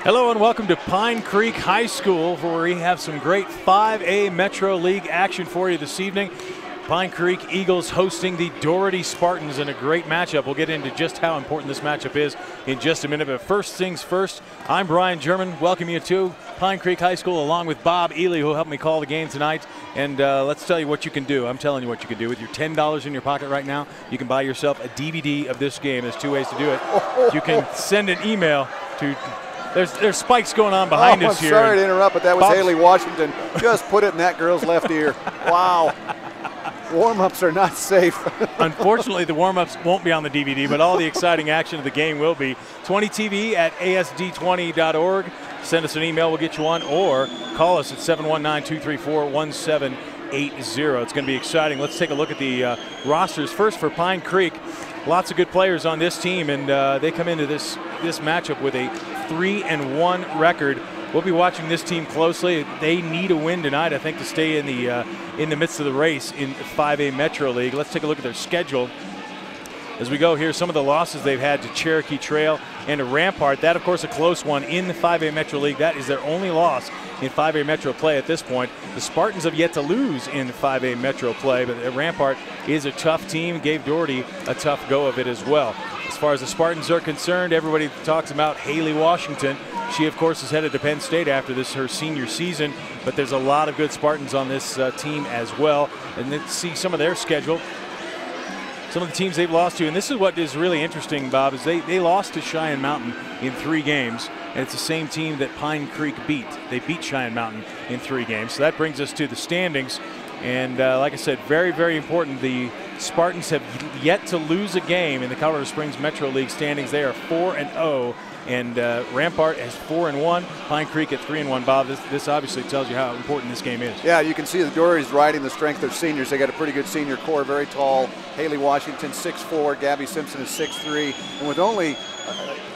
Hello and welcome to Pine Creek High School, where we have some great 5A Metro League action for you this evening. Pine Creek Eagles hosting the Doherty Spartans in a great matchup. We'll get into just how important this matchup is in just a minute, but first things first, I'm Brian German. Welcome you to Pine Creek High School along with Bob Ely, who will help me call the game tonight. And let's tell you what you can do. I'm telling you what you can do. With your $10 in your pocket right now, you can buy yourself a DVD of this game. There's two ways to do it. You can send an email to... There's spikes going on behind us here. I'm sorry to interrupt, but that was Haley Washington. Just put it in that girl's left ear. Wow. Warm-ups are not safe. Unfortunately, the warm-ups won't be on the DVD, but all the exciting action of the game will be. 20TV at asd20.org. Send us an email, we'll get you on, or call us at 719-234-1780. It's going to be exciting. Let's take a look at the rosters. First for Pine Creek, lots of good players on this team, and they come into this matchup with a 3-1 record. We'll be watching this team closely. They need a win tonight, I think, to stay in the midst of the race in 5A Metro League. Let's take a look at their schedule as we go here. Some of the losses they've had to Cherokee Trail and to Rampart. That, of course, a close one in the 5A Metro League. That is their only loss in 5A Metro play at this point. The Spartans have yet to lose in 5A Metro play, but Rampart is a tough team. Gave Doherty a tough go of it as well. As far as the Spartans are concerned, everybody talks about Haley Washington. She, of course, is headed to Penn State after her senior season, but there's a lot of good Spartans on this team as well. And let's see some of their schedule. Some of the teams they've lost to, and this is what is really interesting, Bob, is they lost to Cheyenne Mountain in 3 games, and it's the same team that Pine Creek beat. They beat Cheyenne Mountain in 3 games. So that brings us to the standings. And like I said, very, very important. The Spartans have yet to lose a game in the Colorado Springs Metro League standings. They are 4-0, and Rampart has 4-1. Pine Creek at 3-1. Bob, this obviously tells you how important this game is. Yeah, you can see the Doherty's riding the strength of seniors. They got a pretty good senior core, very tall. Haley Washington, 6'4", Gabby Simpson is 6'3", and with only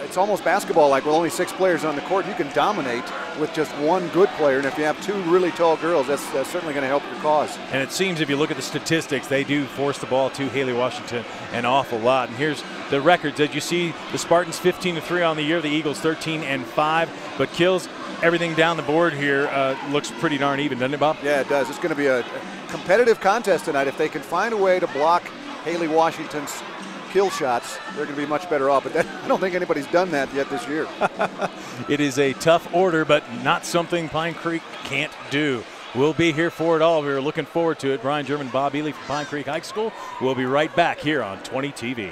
it's almost basketball-like. With only 6 players on the court, you can dominate with just one good player, and if you have 2 really tall girls, that's certainly going to help your cause. And it seems if you look at the statistics, they do force the ball to Haley Washington an awful lot. And here's the records. As you see, the Spartans 15-3 on the year, the Eagles 13-5, but kills, everything down the board here looks pretty darn even, doesn't it, Bob? Yeah, it does. It's going to be a competitive contest tonight. If they can find a way to block Haley Washington's kill shots, they're going to be much better off. But I don't think anybody's done that yet this year. It is a tough order, but not something Pine Creek can't do. We'll be here for it all. We're looking forward to it. Brian German, Bob Ely from Pine Creek High School. We'll be right back here on 20 TV.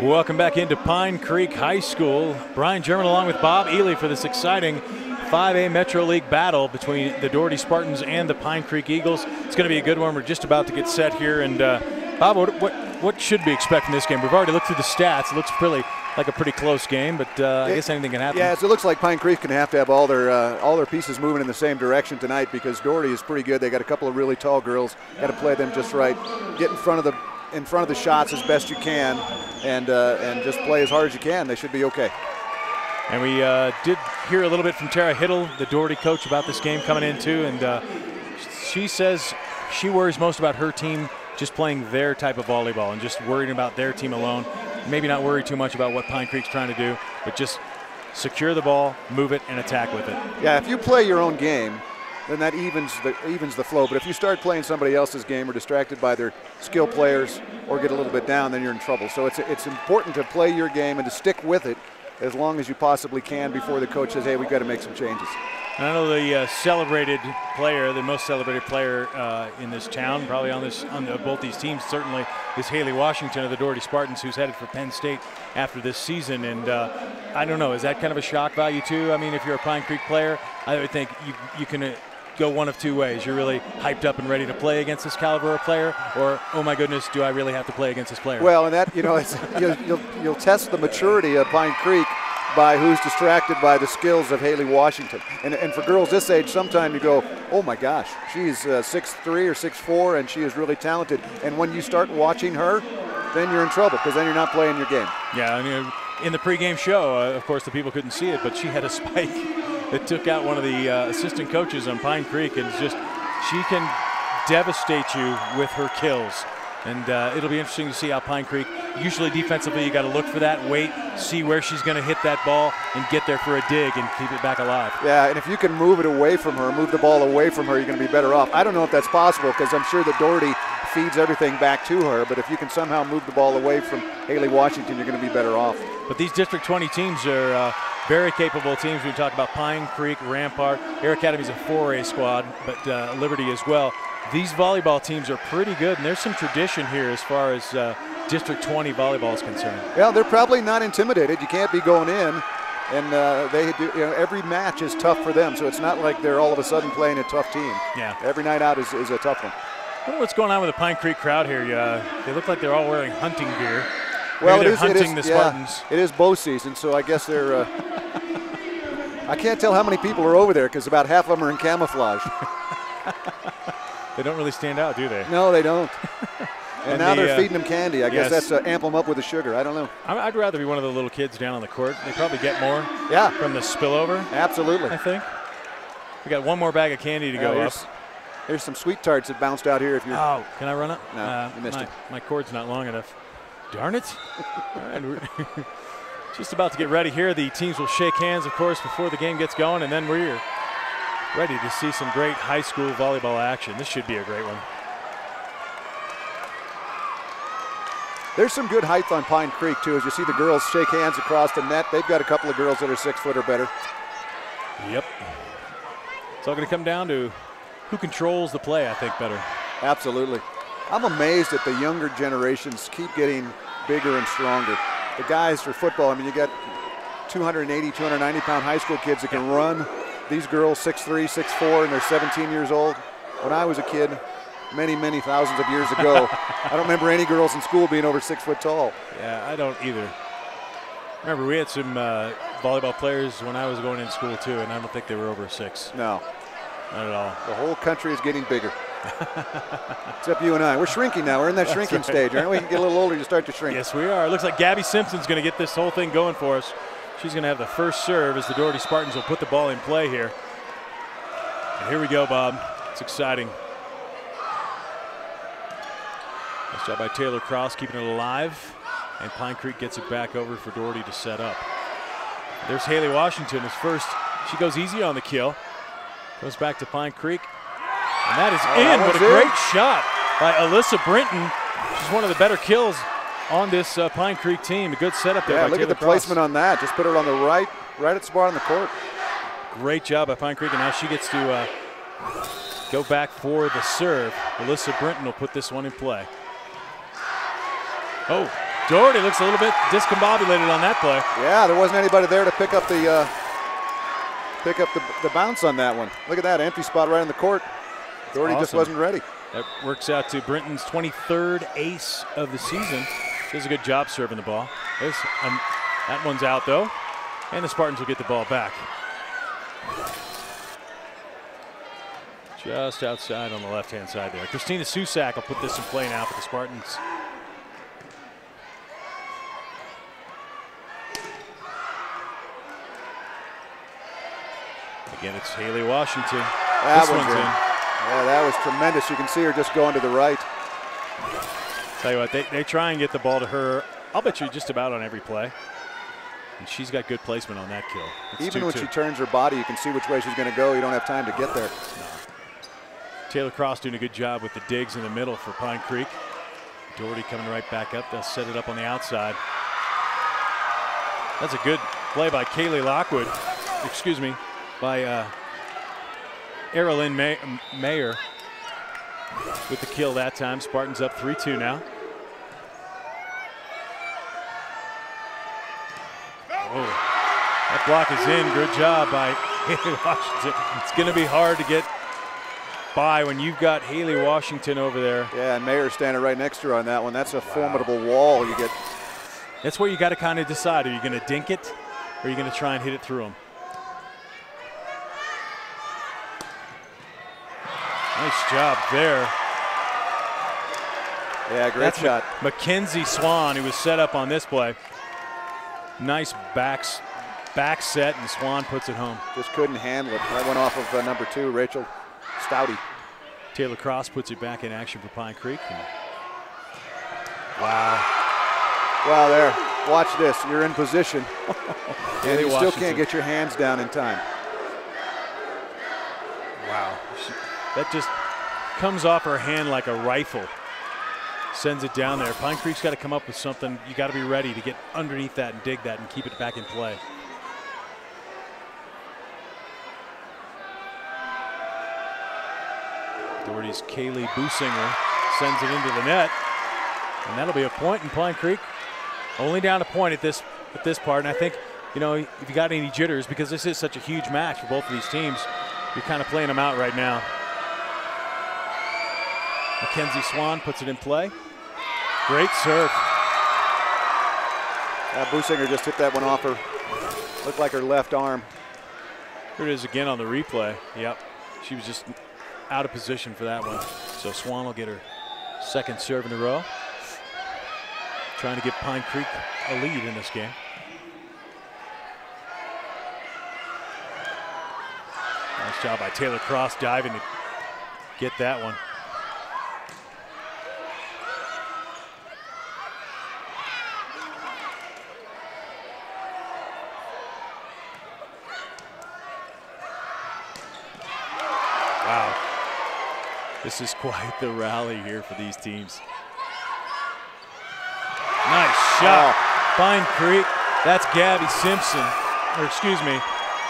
Welcome back into Pine Creek High School. Brian German along with Bob Ely for this exciting 5A Metro League battle between the Doherty Spartans and the Pine Creek Eagles. It's going to be a good one. We're just about to get set here. And Bob, what should we expect from this game? We've already looked through the stats. It looks really like a pretty close game, but I guess anything can happen. Yeah, so it looks like Pine Creek can have to have all their pieces moving in the same direction tonight, because Doherty is pretty good. They got a couple of really tall girls. Got to play them just right. Get in front of the shots as best you can, and just play as hard as you can. They should be okay. And we did hear a little bit from Tara Hiddle, the Doherty coach, about this game coming in too, and she says she worries most about her team just playing their type of volleyball and just worrying about their team alone. Maybe not worry too much about what Pine Creek's trying to do, but just secure the ball, move it, and attack with it. Yeah, if you play your own game, then that evens the flow. But if you start playing somebody else's game or distracted by their skill players or get a little bit down, then you're in trouble. So it's important to play your game and to stick with it as long as you possibly can before the coach says, hey, we've got to make some changes. I know the celebrated player, the most celebrated player in this town, probably on both these teams, certainly is Haley Washington of the Doherty Spartans, who's headed for Penn State after this season. And I don't know, is that kind of a shock value too? I mean, if you're a Pine Creek player, I would think you can go one of two ways. You're really hyped up and ready to play against this caliber of player, or, oh my goodness, do I really have to play against this player? Well, and that, you'll test the maturity of Pine Creek by who's distracted by the skills of Haley Washington. And for girls this age, sometimes you go, oh my gosh, she's 6'3" or 6'4", and she is really talented. And when you start watching her, then you're in trouble, because then you're not playing your game. Yeah, I mean, in the pregame show, of course, the people couldn't see it, but she had a spike that took out one of the assistant coaches on Pine Creek, and she can devastate you with her kills. And it'll be interesting to see how Pine Creek, usually defensively, you got to look for that, wait, see where she's going to hit that ball, and get there for a dig and keep it back alive. Yeah, and if you can move it away from her, move the ball away from her, you're going to be better off. I don't know if that's possible, because I'm sure that Doherty feeds everything back to her, but if you can somehow move the ball away from Haley Washington, you're going to be better off. But these District 20 teams are very capable teams. We talk about Pine Creek, Rampart. Air Academy's a 4A squad, but Liberty as well. These volleyball teams are pretty good, and there's some tradition here as far as District 20 volleyball is concerned. Yeah, they're probably not intimidated. You can't be going in, and they do, every match is tough for them, so it's not like they're all of a sudden playing a tough team. Yeah. Every night out is a tough one. I wonder what's going on with the Pine Creek crowd here. They look like they're all wearing hunting gear. Well, they're hunting the Spartans. Yeah, it is bow season, so I guess they're I can't tell how many people are over there, because about half of them are in camouflage. They don't really stand out, do they? No, they don't. And now they're feeding them candy. I guess that's amp them up with the sugar. I don't know. I'd rather be one of the little kids down on the court. They probably get more from the spillover. Absolutely. I think. We got one more bag of candy to go up. There's some sweet tarts that bounced out here. If you can I run it? No, you missed it. My cord's not long enough. Darn it. All right, we're just about to get ready here. The teams will shake hands, of course, before the game gets going, and then we're ready to see some great high school volleyball action. This should be a great one. There's some good height on Pine Creek, too. As you see the girls shake hands across the net, they've got a couple of girls that are 6 foot or better. Yep. It's all going to come down to who controls the play, I think, better. Absolutely. I'm amazed that the younger generations keep getting bigger and stronger. The guys for football, I mean, you got 280, 290-pound high school kids that can run. These girls, 6'3", 6'4", and they're 17 years old. When I was a kid, many, many thousands of years ago, I don't remember any girls in school being over 6 foot tall. Yeah, I don't either. Remember, we had some volleyball players when I was going in school, too, and I don't think they were over 6. No. Not at all. The whole country is getting bigger. Except you and I. We're shrinking now. We're in that shrinking stage, aren't we? You get a little older, you start to shrink. Yes, we are. It looks like Gabby Simpson's going to get this whole thing going for us. She's going to have the first serve as the Doherty Spartans will put the ball in play here. And here we go, Bob. It's exciting. Nice job by Taylor Cross keeping it alive. And Pine Creek gets it back over for Doherty to set up. There's Haley Washington as first. She goes easy on the kill. Goes back to Pine Creek. And that is in. What a great shot by Alyssa Brinton. She's one of the better kills on this Pine Creek team. A good setup there by look Taylor at the Cross. Placement on that. Just put it on the right at the spot on the court. Great job by Pine Creek, and now she gets to go back for the serve. Alyssa Brinton will put this one in play. Oh, Doherty looks a little bit discombobulated on that play. Yeah, there wasn't anybody there to pick up the bounce on that one. Look at that empty spot right in the court. Doherty just wasn't ready. That works out to Brinton's 23rd ace of the season. Does a good job serving the ball. That one's out though, and the Spartans will get the ball back. Just outside on the left-hand side there. Christina Susak will put this in play now for the Spartans. Again, it's Haley Washington. This one's in. Yeah, that was tremendous. You can see her just going to the right. Tell you what, they try and get the ball to her. I'll bet you just about on every play. And she's got good placement on that kill. It's even 2-2. when she turns her body, you can see which way she's going to go. You don't have time to get there. No. Taylor Cross doing a good job with the digs in the middle for Pine Creek. Doherty coming right back up. They'll set it up on the outside. That's a good play by Kaylee Lockwood. Excuse me, by Erilyn Mayer with the kill that time. Spartans up 3-2 now. Oh, that block is in. Good job by Haley Washington. It's going to be hard to get by when you've got Haley Washington over there. Yeah, and Mayer standing right next to her on that one. That's a formidable wall you get. That's where you got to kind of decide. Are you going to dink it or are you going to try and hit it through them? Nice job there. Yeah, great shot. Mackenzie Swan, who was set up on this play. Nice back set, and Swan puts it home. Just couldn't handle it. That went off of number 2, Rachel Stouty. Taylor Cross puts it back in action for Pine Creek. Wow. Wow, there. Watch this. You're in position. And you still Washington. can't get your hands down in time. Wow. That just comes off her hand like a rifle. Sends it down there. Pine Creek's got to come up with something. You got to be ready to get underneath that and dig that and keep it back in play. Doherty's Kaylee Businger sends it into the net, and that'll be a point in Pine Creek. Only down a point at this part, and I think, you know, if you got any jitters, because this is such a huge match for both of these teams, you're kind of playing them out right now. Mackenzie Swan puts it in play. Great serve. Businger just hit that one off her. Looked like her left arm. Here it is again on the replay. Yep, she was just out of position for that one. So Swan will get her second serve in a row. Trying to give Pine Creek a lead in this game. Nice job by Taylor Cross diving to get that one. Wow. This is quite the rally here for these teams. Nice shot. Pine Creek. That's Gabby Simpson. Or excuse me,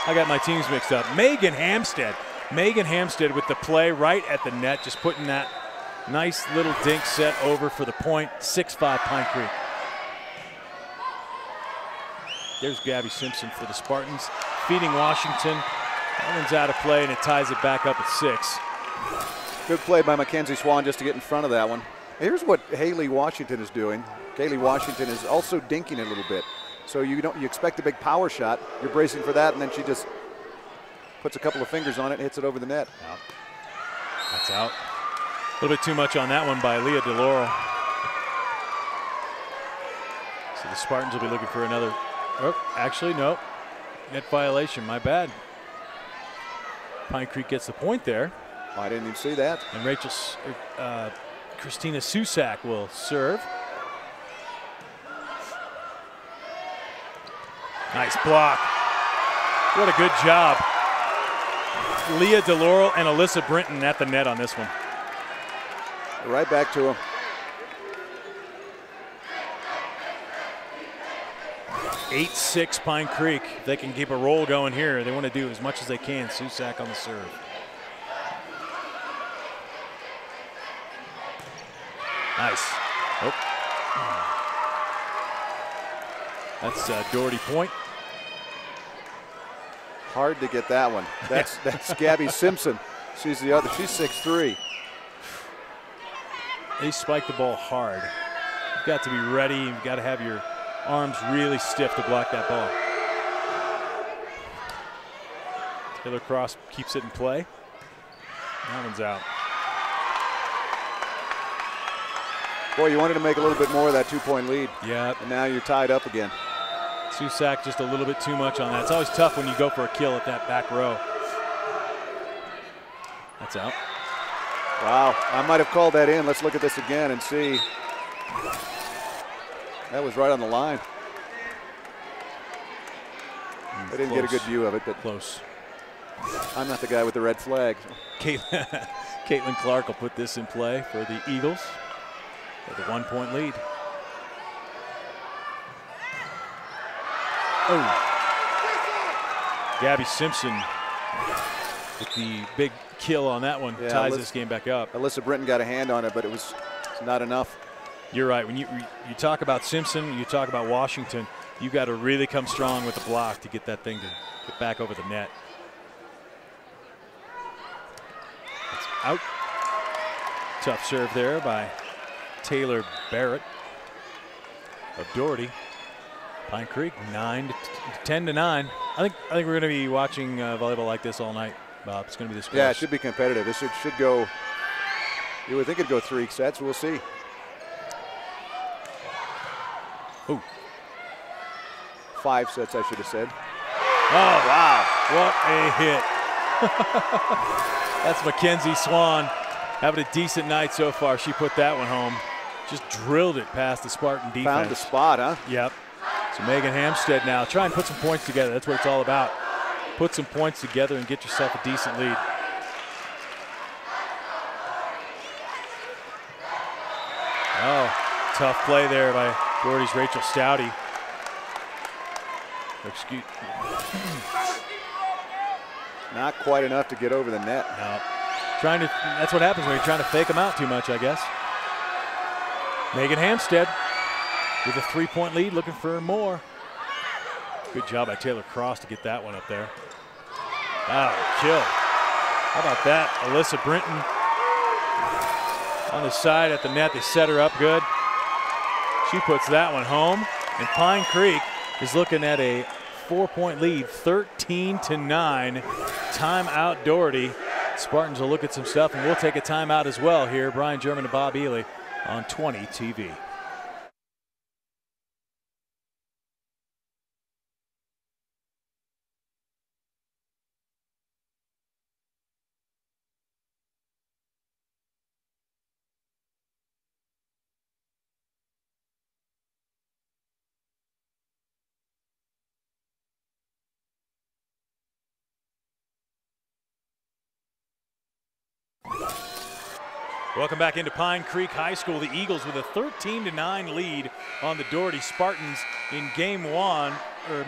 I got my teams mixed up. Megan Hamstead. Megan Hamstead with the play right at the net, just putting that nice little dink set over for the point. 6-5 Pine Creek. There's Gabby Simpson for the Spartans. Feeding Washington. That one's out of play, and it ties it back up at 6. Good play by Mackenzie Swan just to get in front of that one. Here's what Haley Washington is doing. Kaylee Washington is also dinking a little bit. So you expect a big power shot. You're bracing for that, and then she just puts a couple of fingers on it and hits it over the net. Out. That's out. A little bit too much on that one by Leah DeLaurel. So the Spartans will be looking for another. Oh, actually, no. Net violation, my bad. Pine Creek gets the point there. Oh, I didn't even see that. And Christina Susak will serve. Nice block. What a good job. Leah DeLaurel and Alyssa Brinton at the net on this one. Right back to him. Eight 6 Pine Creek. If they can keep a roll going here, they want to do as much as they can. Susak on the serve. Nice. Oh. That's Doherty point. Hard to get that one. That's Gabby Simpson. She's the other. She's 6'3". They spike the ball hard. You've got to be ready. You've got to have your arms really stiff to block that ball. Taylor Cross keeps it in play. That one's out. Boy, you wanted to make a little bit more of that 2-point lead. Yeah. And now you're tied up again. Susak just a little bit too much on that. It's always tough when you go for a kill at that back row. That's out. Wow, I might have called that in. Let's look at this again and see. That was right on the line. I didn't get a good view of it, but close. I'm not the guy with the red flag. Caitlin Clark will put this in play for the Eagles with a 1-point lead. Oh. Gabby Simpson with the big kill on that one, yeah, ties this game back up. Alyssa Britton got a hand on it, but it's not enough. You're right. When you talk about Simpson, you talk about Washington, you got to really come strong with the block to get that thing to get back over the net. It's out. Tough serve there by Taylor Barrett of Doherty. Pine Creek 10-9. I think we're going to be watching volleyball like this all night, Bob. It's going to be this close. Yeah, it should be competitive. This should go. You would think it'd go 3 sets. We'll see. Ooh. 5 sets, I should have said. Oh wow! What a hit! That's Mackenzie Swan having a decent night so far. She put that one home. Just drilled it past the Spartan defense. Found the spot, huh? Yep. So Megan Hamstead now try and put some points together. That's what it's all about. Put some points together and get yourself a decent lead. Oh, tough play there by Doherty's Rachel Stouty. Excuse. Not quite enough to get over the net. No. That's what happens when you're trying to fake them out too much, I guess. Megan Hamstead with a 3-point lead, looking for more. Good job by Taylor Cross to get that one up there. Wow, kill. How about that? Alyssa Brinton on the side at the net. They set her up good. She puts that one home. And Pine Creek is looking at a 4-point lead, 13-9. Timeout Doherty. Spartans will look at some stuff, and we'll take a timeout as well here. Brian German and Bob Ely on 20 TV. Welcome back into Pine Creek High School. The Eagles with a 13-9 lead on the Doherty Spartans in game one, or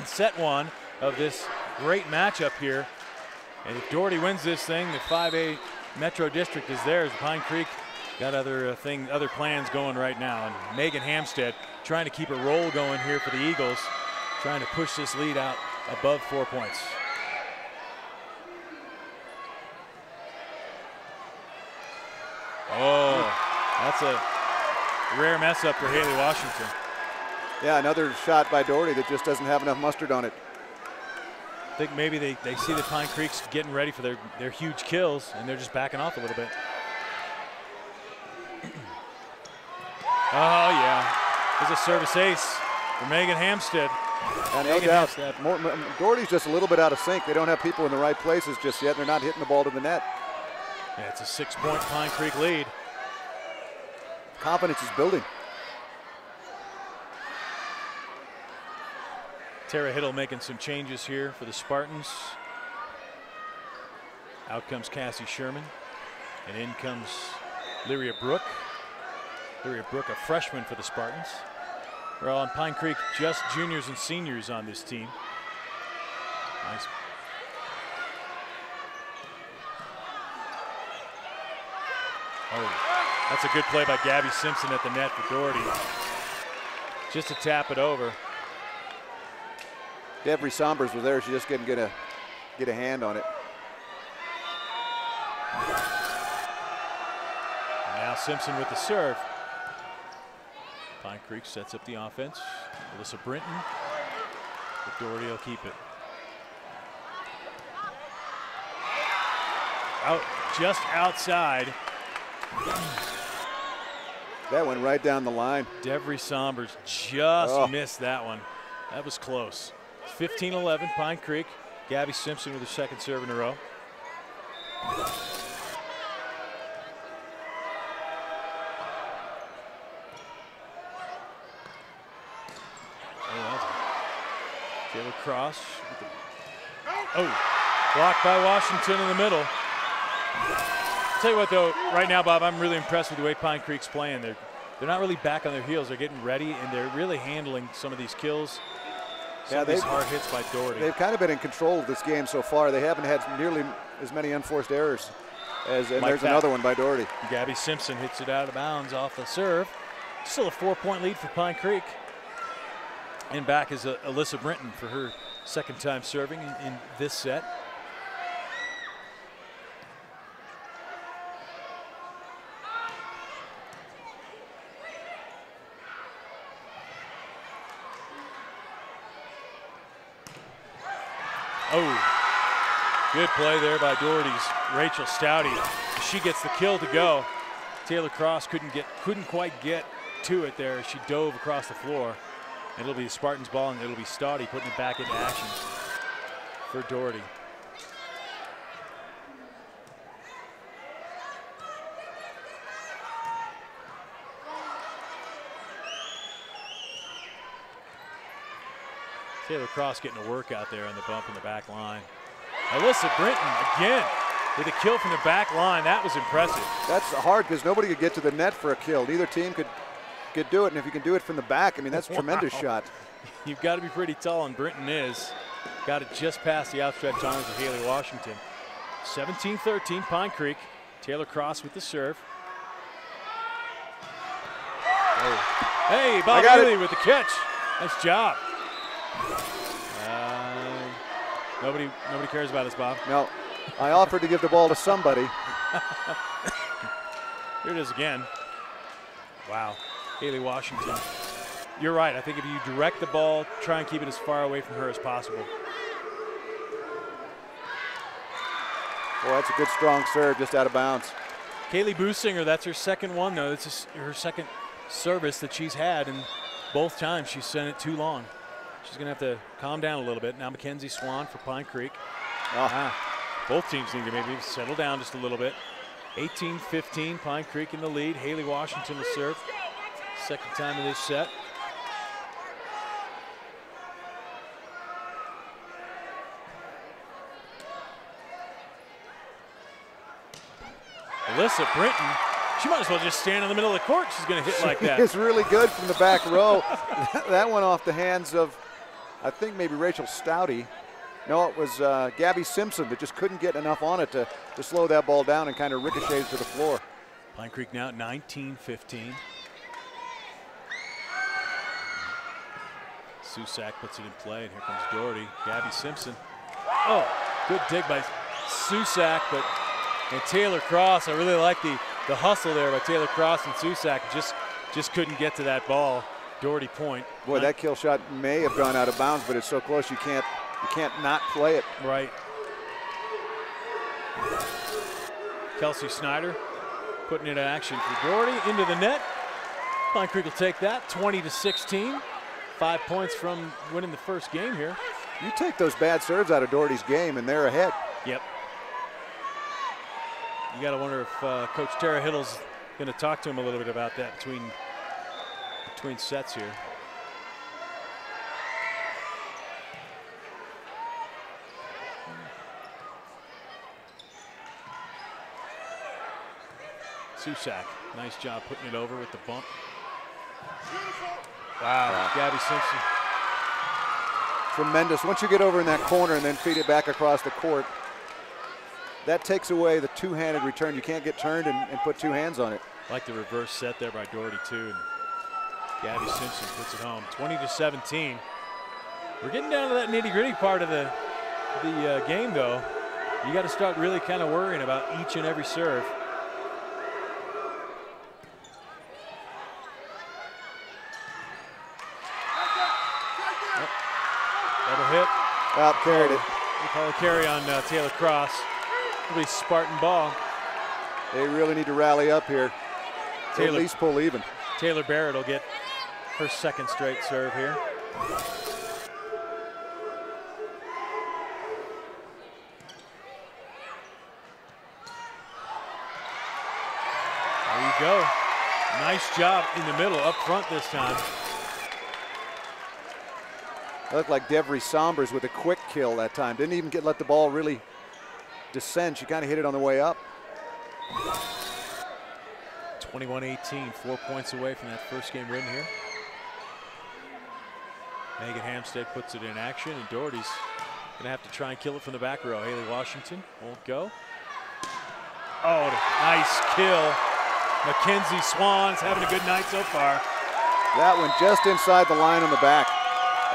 set one of this great matchup here. And if Doherty wins this thing, the 5A Metro District is theirs. Pine Creek got other plans going right now. And Megan Hamstead trying to keep a roll going here for the Eagles, trying to push this lead out above 4 points. Oh, that's a rare mess up for Haley Washington. Yeah, another shot by Doherty that just doesn't have enough mustard on it. I think maybe they see that Pine Creek's getting ready for their huge kills, and they're just backing off a little bit. Oh, yeah. There's a service ace for Megan Hamstead. And no doubt, Doherty's just a little bit out of sync. They don't have people in the right places just yet. They're not hitting the ball to the net. Yeah, it's a 6-point Pine Creek lead. Confidence is building. Tara Hiddle making some changes here for the Spartans. Out comes Cassie Sherman, and in comes Lyria Brook. Lyria Brook, a freshman for the Spartans. We're all on Pine Creek, just juniors and seniors on this team. Nice. Oh, that's a good play by Gabby Simpson at the net for Doherty. Just to tap it over. Devery Sombers was there. She just couldn't get a hand on it. And now Simpson with the serve. Pine Creek sets up the offense. Alyssa Brinton, but Doherty will keep it. Out, just outside. That went right down the line. Devery Sombers just missed that one. That was close. 15-11, Pine Creek. Gabby Simpson with her second serve in a row. Taylor Cross. Blocked by Washington in the middle. Tell you what, though, right now, Bob, I'm really impressed with the way Pine Creek's playing. They're not really back on their heels. They're getting ready, and they're really handling some of these kills. Some of these hard hits by Doherty. They've kind of been in control of this game so far. They haven't had nearly as many unforced errors and there's another one by Doherty. Gabby Simpson hits it out of bounds off the serve. Still a 4-point lead for Pine Creek. And back is Alyssa Brinton for her second time serving in this set. Good play there by Doherty's Rachel Stouty. She gets the kill to go. Taylor Cross couldn't quite get to it there. She dove across the floor. And it'll be the Spartans' ball, and it'll be Stouty putting it back into action for Doherty. Taylor Cross getting a workout there on the bump in the back line. Alyssa Brinton again with a kill from the back line. That was impressive. That's hard because nobody could get to the net for a kill. Neither team could do it, and if you can do it from the back, I mean, that's a tremendous shot. You've got to be pretty tall, and Brinton is. Got it just past the outstretched arms of Haley Washington. 17-13, Pine Creek. Taylor Cross with the serve. Hey, Bob Ely with the catch. Nice job. Nobody cares about us, Bob. No, I offered to give the ball to somebody. Here it is again. Wow, Haley Washington. You're right. I think if you direct the ball, try and keep it as far away from her as possible. Boy, that's a good strong serve just out of bounds. Kaylee Businger, that's her second one, though. This is her second service that she's had, and both times she sent it too long. She's going to have to calm down a little bit. Now Mackenzie Swan for Pine Creek. Both teams need to maybe settle down just a little bit. 18-15, Pine Creek in the lead. Haley Washington will serve. Second time in this set. Alyssa Brinton, she might as well just stand in the middle of the court. She's going to hit like that. It's really good from the back row. That went off the hands of, I think, maybe Rachel Stouty. No, it was Gabby Simpson that just couldn't get enough on it to slow that ball down and kind of ricochet it to the floor. Pine Creek now at 19-15. Susak puts it in play, and here comes Doherty. Gabby Simpson. Oh, good dig by Susak, but and Taylor Cross. I really like the hustle there by Taylor Cross and Susak. Just couldn't get to that ball. Doherty point. Boy, that kill shot may have gone out of bounds, but it's so close you can't not play it. Right. Kelsey Snyder putting it in action for Doherty into the net. Pine Creek will take that, 20-16. 5 points from winning the first game here. You take those bad serves out of Doherty's game, and they're ahead. Yep. You got to wonder if Coach Tara Hiddle's going to talk to him a little bit about that between sets here. Susak, nice job putting it over with the bump. Wow, Gabby Simpson. Tremendous. Once you get over in that corner and then feed it back across the court, that takes away the two-handed return. You can't get turned and put two hands on it. I like the reverse set there by Doherty, too. And Gabby Simpson puts it home. 20-17. We're getting down to that nitty-gritty part of the game, though. You got to start really kind of worrying about each and every serve. Double hit. Well, carried it. We call a carry on Taylor Cross. It'll be Spartan ball. They really need to rally up here. To at least pull even. Taylor Barrett will get her second straight serve here. There you go. Nice job in the middle, up front this time. It looked like Devry Sombers with a quick kill that time. Didn't even let the ball really descend. She kind of hit it on the way up. 21-18, 4 points away from that first game win here. Megan Hampstead puts it in action, and Doherty's gonna have to try and kill it from the back row. Haley Washington won't go. Oh, nice kill. Mackenzie Swan's having a good night so far. That one just inside the line on the back.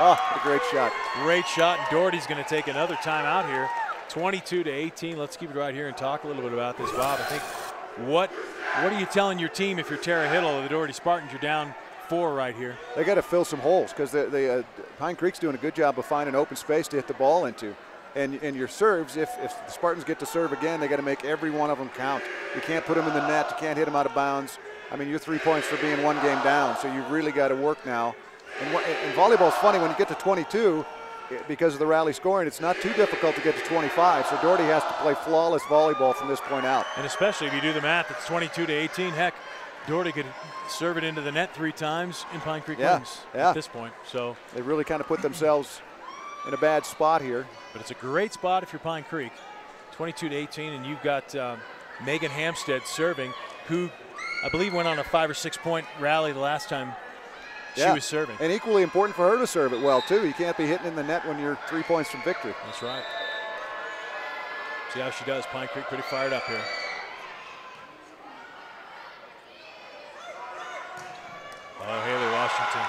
Oh, what a great shot. Great shot, and Doherty's gonna take another timeout here. 22-18, let's keep it right here and talk a little bit about this, Bob. I think what are you telling your team if you're Tara Hiddle or the Doherty Spartans? You're down 4 right here. They got to fill some holes because Pine Creek's doing a good job of finding open space to hit the ball into. And your serves, if the Spartans get to serve again, they got to make every one of them count. You can't put them in the net. You can't hit them out of bounds. I mean, you're 3 points for being 1 game down, so you've really got to work now. And volleyball's funny when you get to 22. Because of the rally scoring, it's not too difficult to get to 25. So Doherty has to play flawless volleyball from this point out. And especially if you do the math, it's 22-18. Heck, Doherty could serve it into the net 3 times and Pine Creek wins at this point. So they really kind of put themselves in a bad spot here. But it's a great spot if you're Pine Creek. 22-18, and you've got Megan Hampstead serving, who I believe went on a 5 or 6 point rally the last time she was serving. And equally important for her to serve it well, too. You can't be hitting in the net when you're 3 points from victory. That's right. See how she does. Pine Creek pretty fired up here. Oh, Haley Washington.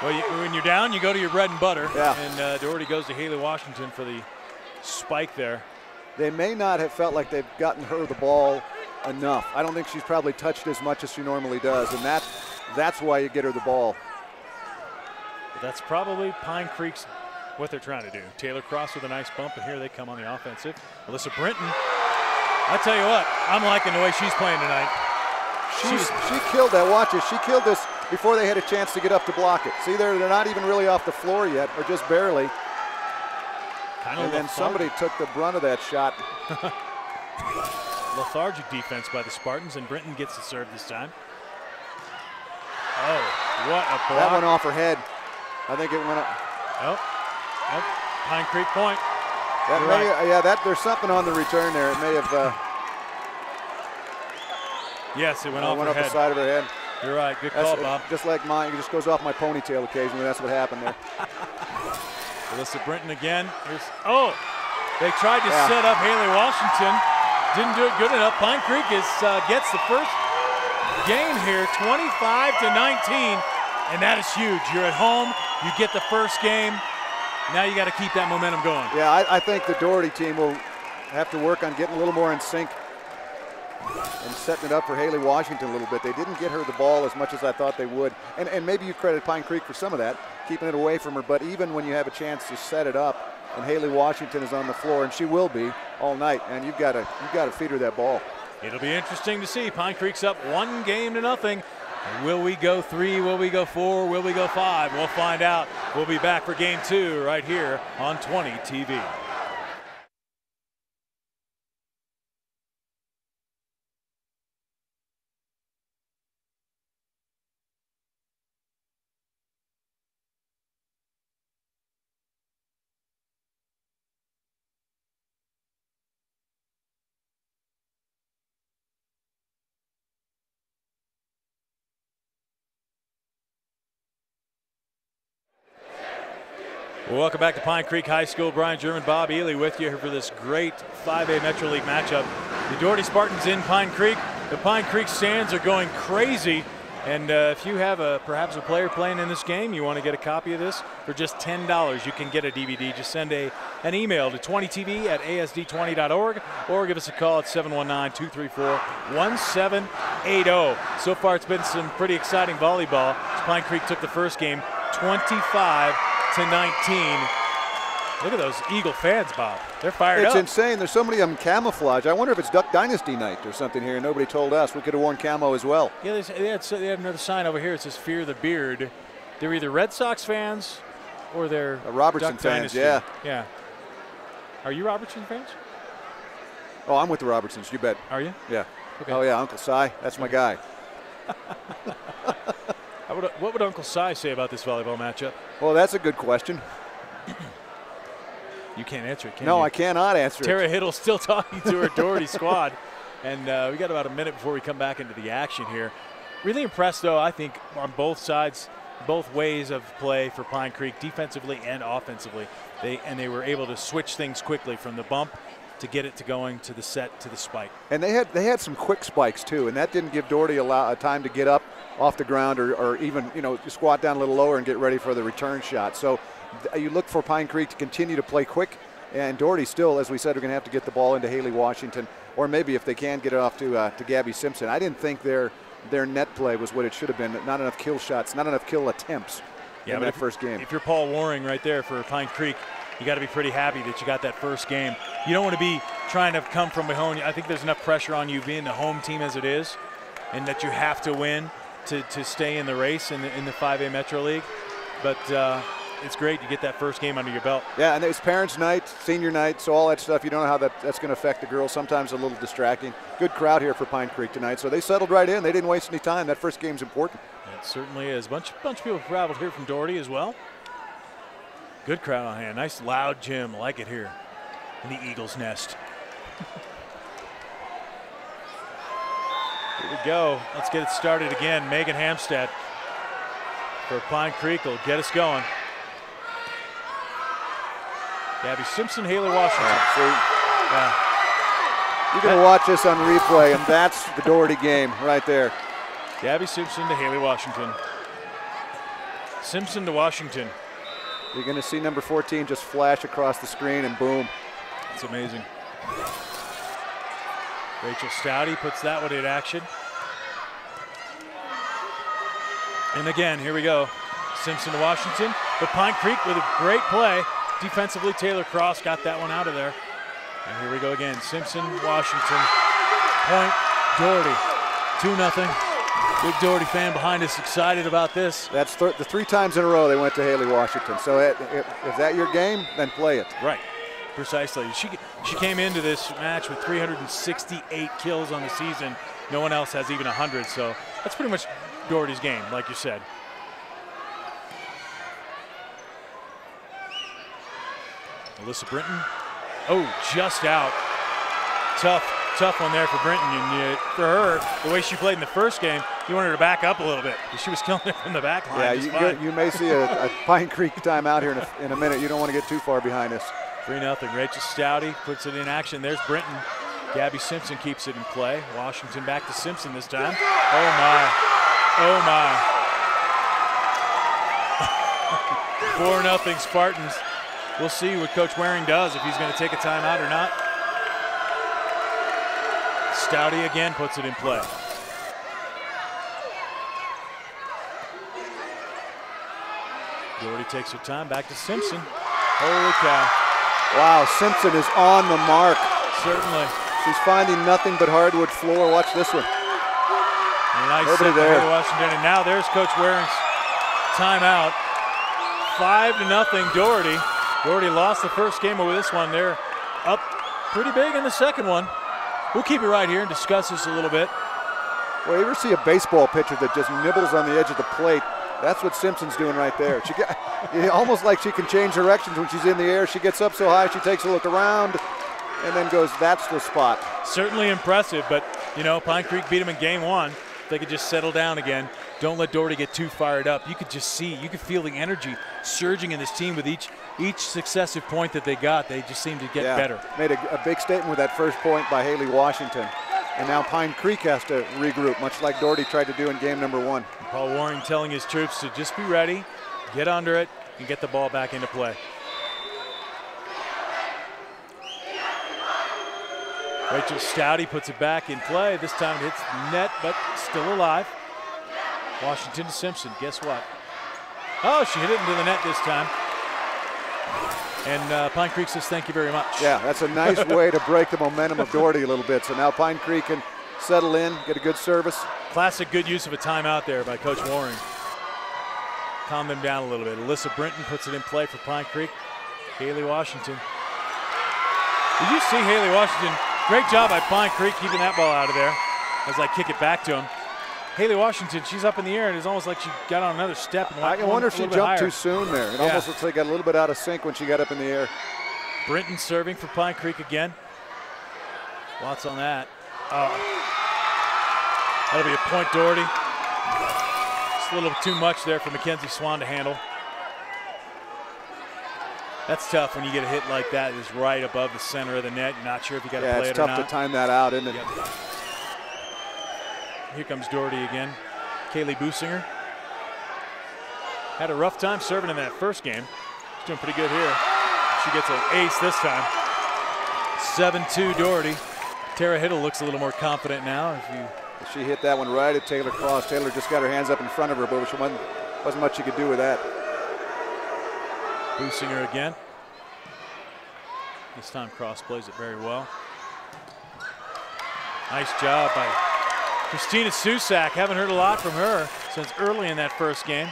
Well, when you're down, you go to your bread and butter. Yeah. And Doherty goes to Haley Washington for the spike there. They may not have felt like they've gotten her the ball enough. I don't think she's probably touched as much as she normally does, and that's why you get her the ball. That's probably Pine Creek's what they're trying to do. Taylor Cross with a nice bump, and here they come on the offensive. Alyssa Brinton, I tell you what, I'm liking the way she's playing tonight. She killed that. Watch it. She killed this before they had a chance to get up to block it. See, they're not even really off the floor yet, or just barely. And then somebody took the brunt of that shot. Lethargic defense by the Spartans, and Brinton gets the serve this time. Oh, what a block. That went off her head. I think it went up. Oh, Pine Creek point. There's something on the return there. It may have. Yes, it went off her head. The side of her head. You're right. Good call, Bob. Just like mine, it just goes off my ponytail occasionally. That's what happened there. Alyssa Brinton again. They tried to set up Haley Washington. Didn't do it good enough. Pine Creek gets the first game here, 25-19, and that is huge. You're at home. You get the first game. Now you got to keep that momentum going. Yeah, I think the Doherty team will have to work on getting a little more in sync and setting it up for Haley Washington a little bit. They didn't get her the ball as much as I thought they would. And maybe you credit Pine Creek for some of that, keeping it away from her. But even when you have a chance to set it up and Haley Washington is on the floor, and she will be all night, and you've got to feed her that ball. It'll be interesting to see. Pine Creek's up 1-0. Will we go 3? Will we go 4? Will we go 5? We'll find out. We'll be back for game 2 right here on 20 TV. Well, welcome back to Pine Creek High School. Brian German, Bob Ely with you here for this great 5A Metro League matchup. The Doherty Spartans in Pine Creek. The Pine Creek stands are going crazy And if you have perhaps a player playing in this game, you want to get a copy of this for just $10, you can get a DVD. Just send an email to 20tv@asd20.org or give us a call at 719-234-1780. So far, it's been some pretty exciting volleyball. Pine Creek took the first game 25-19. Look at those Eagle fans, Bob. They're fired up. It's insane. There's so many of them camouflage. I wonder if it's Duck Dynasty night or something here. Nobody told us. We could have worn camo as well. Yeah, they had another sign over here. It says "Fear the Beard." They're either Red Sox fans or they're Robertson Duck fans. Dynasty. Yeah. Yeah. Are you Robertson fans? Oh, I'm with the Robertsons. You bet. Are you? Yeah. Okay. Oh yeah, Uncle Si. That's my guy. What would Uncle Si say about this volleyball matchup? Well, that's a good question. You can't answer it, can you? No, I cannot answer Tara it. Hiddle's still talking to her Doherty squad. And we got about a minute before we come back into the action here. Really impressed, though, I think, on both sides, both ways of play for Pine Creek, defensively and offensively. They were able to switch things quickly from the bump to get it to going to the set to the spike. And they had some quick spikes, too, and that didn't give Doherty a time to get up off the ground or even, squat down a little lower and get ready for the return shot. So you look for Pine Creek to continue to play quick, and Doherty still, as we said, are going to have to get the ball into Haley Washington, or maybe if they can get it off to Gabby Simpson. I didn't think their net play was what it should have been. Not enough kill shots, not enough kill attempts in that first game. If you're Paul Waring right there for Pine Creek, you got to be pretty happy that you got that first game. You don't want to be trying to come from behind. I think there's enough pressure on you being the home team as it is, and that you have to win to stay in the race in the 5A Metro League. But it's great to get that first game under your belt. Yeah, and it's parents' night, senior night, so all that stuff. You don't know how that's going to affect the girls. Sometimes a little distracting. Good crowd here for Pine Creek tonight, so they settled right in. They didn't waste any time. That first game's important. It certainly is. Bunch of people traveled here from Doherty as well. Good crowd on hand. Nice loud gym. I like it here in the Eagles' nest. Here we go. Let's get it started again. Megan Hamstead for Pine Creek will get us going. Gabby Simpson, Haley Washington. Yeah. You're going to watch this on replay, and that's the Doherty game right there. Gabby Simpson to Haley Washington. Simpson to Washington. You're going to see number 14 just flash across the screen, and boom. It's amazing. Rachel Stouty puts that one in action. And again, here we go. Simpson to Washington, but Pine Creek with a great play. Defensively, Taylor Cross got that one out of there. And here we go again. Simpson, Washington, point, Doherty. 2-0. Big Doherty fan behind us, excited about this. That's the 3 times in a row they went to Haley Washington. So if that's your game, then play it. Right, precisely. She came into this match with 368 kills on the season. No one else has even 100, so that's pretty much Doherty's game, like you said. Alyssa Brinton. Oh, just out. Tough one there for Brinton. And for her, the way she played in the first game, you wanted her to back up a little bit. She was killing it from the back line. Yeah, you may see a Pine Creek timeout here in a minute. You don't want to get too far behind us. 3-0. Rachel Stouty puts it in action. There's Brinton. Gabby Simpson keeps it in play. Washington back to Simpson this time. Oh, my. Oh, my. 4-0 Spartans. We'll see what Coach Waring does, if he's going to take a timeout or not. Stouty again puts it in play. Doherty takes her time, back to Simpson. Holy cow. Wow, Simpson is on the mark. Certainly. She's finding nothing but hardwood floor. Watch this one. Nice set there. Washington, and now there's Coach Waring's timeout. 5-0 Doherty. Doherty lost the first game over this one. They're up pretty big in the second one. We'll keep it right here and discuss this a little bit. Well, you ever see a baseball pitcher that just nibbles on the edge of the plate? That's what Simpson's doing right there. Almost like she can change directions when she's in the air. She gets up so high, she takes a look around, and then goes, that's the spot. Certainly impressive, but, Pine Creek beat them in game 1. If they could just settle down again. Don't let Doherty get too fired up. You could just see, you could feel the energy surging in this team with each successive point that they got. They just seemed to get better. Made a big statement with that first point by Haley Washington. And now Pine Creek has to regroup, much like Doherty tried to do in game number 1. Paul Waring telling his troops to just be ready, get under it, and get the ball back into play. Rachel Stouty puts it back in play. This time it hits net, but still alive. Washington to Simpson. Guess what? Oh, she hit it into the net this time. And Pine Creek says thank you very much. Yeah, that's a nice way to break the momentum of Doherty a little bit. So now Pine Creek can settle in, get a good service. Classic good use of a timeout there by Coach Waring. Calm them down a little bit. Alyssa Brinton puts it in play for Pine Creek. Haley Washington. Did you see Haley Washington? Great job by Pine Creek keeping that ball out of there as I kick it back to him. Haley Washington, she's up in the air, and it's almost like she got on another step. And I wonder if she jumped too soon there. It almost looks like got a little bit out of sync when she got up in the air. Brinton serving for Pine Creek again. Lots on that. That'll be a point, Doherty. Just a little too much there for Mackenzie Swan to handle. That's tough when you get a hit like that. It's right above the center of the net. You're not sure if you got to play it or not. Yeah, it's tough to time that out, isn't it? Yep. Here comes Doherty again. Kaylee Businger. Had a rough time serving in that first game. She's doing pretty good here. She gets an ace this time. 7-2 Doherty. Tara Hiddle looks a little more confident now. She hit that one right at Taylor Cross. Taylor just got her hands up in front of her, but wasn't much she could do with that. Businger again. This time Cross plays it very well. Nice job by Christina Susak. Haven't heard a lot from her since early in that first game.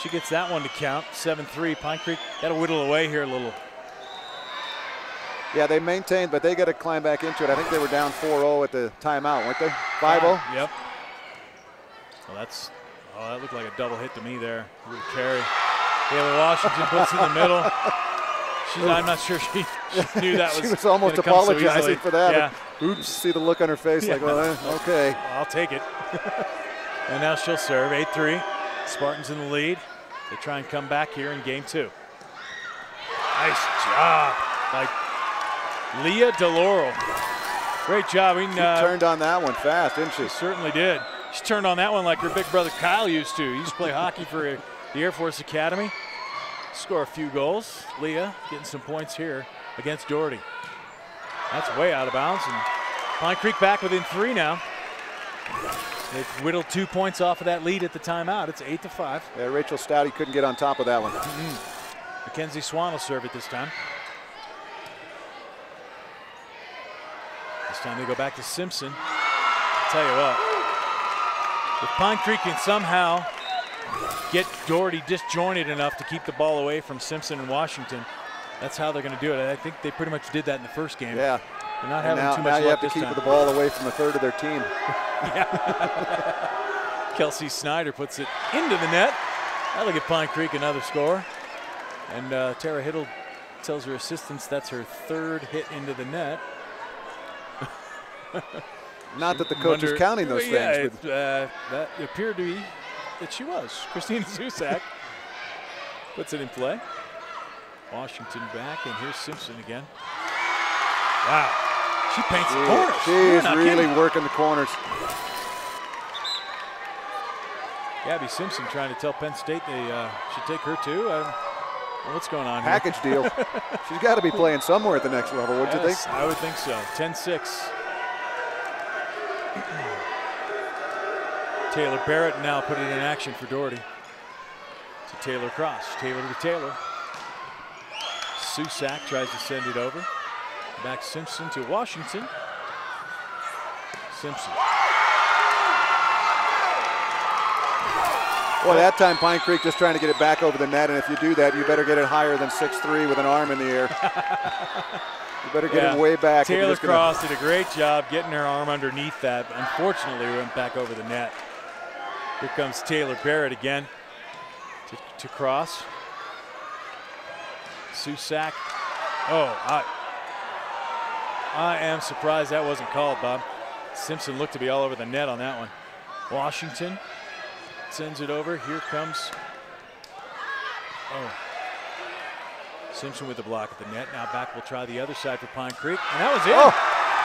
She gets that one to count. 7-3. Pine Creek got to whittle away here a little. Yeah, they maintained, but they got to climb back into it. I think they were down 4-0 at the timeout, weren't they? 5-0? Yep. Well, that looked like a double hit to me there. Good carry. Haley Washington puts it in the middle. I'm not sure she knew that was. She was almost apologizing for that. Yeah. Oops. See the look on her face, like, well, okay. I'll take it. And now she'll serve. 8-3. Spartans in the lead. They try and come back here in game 2. Nice job by Leah DeLaurel. Great job. She turned on that one fast, didn't she? She certainly did. She turned on that one like her big brother Kyle used to. He used to play hockey for the Air Force Academy. Score a few goals. Leah getting some points here against Doherty. That's way out of bounds. And Pine Creek back within 3 now. They've whittled 2 points off of that lead at the timeout. It's 8-5. Yeah, Rachel Stouty couldn't get on top of that one. Mackenzie Swan will serve it this time. This time they go back to Simpson. I'll tell you what, if Pine Creek can somehow get Doherty disjointed enough to keep the ball away from Simpson and Washington, that's how they're going to do it. I think they pretty much did that in the first game. Yeah. They're not having too much now you have luck to this keep time. the ball away from a third of their team. Yeah. Kelsey Snyder puts it into the net. That'll give Pine Creek another score. And Tara Hiddle tells her assistants that's her 3rd hit into the net. Not that the coach is counting those things. That appeared to be that she was. Christina Susak puts it in play. Washington back, and here's Simpson again. Wow, she paints the corners. She is really working the corners. Gabby Simpson trying to tell Penn State they should take her too. What's going on here? Package deal. She's got to be playing somewhere at the next level, wouldn't you think? I would think so. 10-6. Taylor Barrett now put it in action for Doherty. To Taylor Cross. Taylor to Taylor. Susak tries to send it over. Back Simpson to Washington. Simpson. Well, that time Pine Creek just trying to get it back over the net, and if you do that, you better get it higher than 6'3" with an arm in the air. You better get it way back. Taylor Cross did a great job getting her arm underneath that. Unfortunately, we went back over the net. Here comes Taylor Barrett again to Cross. Susak. Oh, I am surprised that wasn't called, Bob. Simpson looked to be all over the net on that one. Washington sends it over. Here comes Simpson with the block at the net. Now back will try the other side for Pine Creek. And that was it.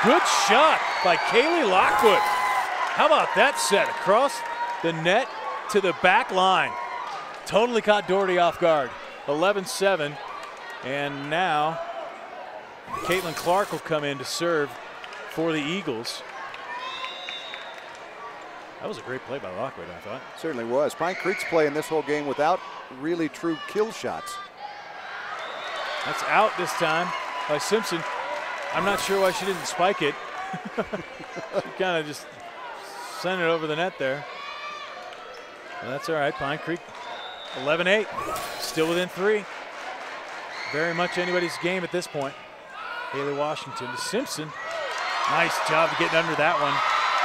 Good shot by Kaylee Lockwood. How about that set across the net to the back line? Totally caught Doherty off guard. 11-7. And now Caitlin Clark will come in to serve for the Eagles. That was a great play by Lockwood, I thought. Certainly was. Pine Creek's playing this whole game without really true kill shots. That's out this time by Simpson. I'm not sure why she didn't spike it. She kind of just sent it over the net there. Well, that's all right. Pine Creek 11-8, still within 3. Very much anybody's game at this point. Haley Washington to Simpson. Nice job of getting under that one.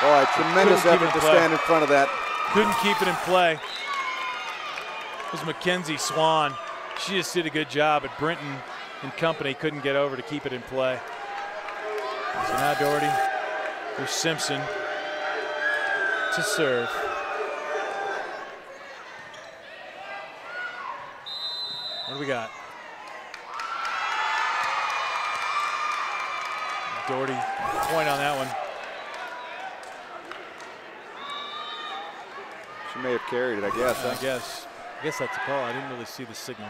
Boy, tremendous effort to stand in front of that. Couldn't keep it in play. It was Mackenzie Swan. She just did a good job at Brinton and company. Couldn't get over to keep it in play. So now Doherty for Simpson to serve. What do we got? Doherty, point on that one. She may have carried it, I guess. I guess that's a call. I didn't really see the signal.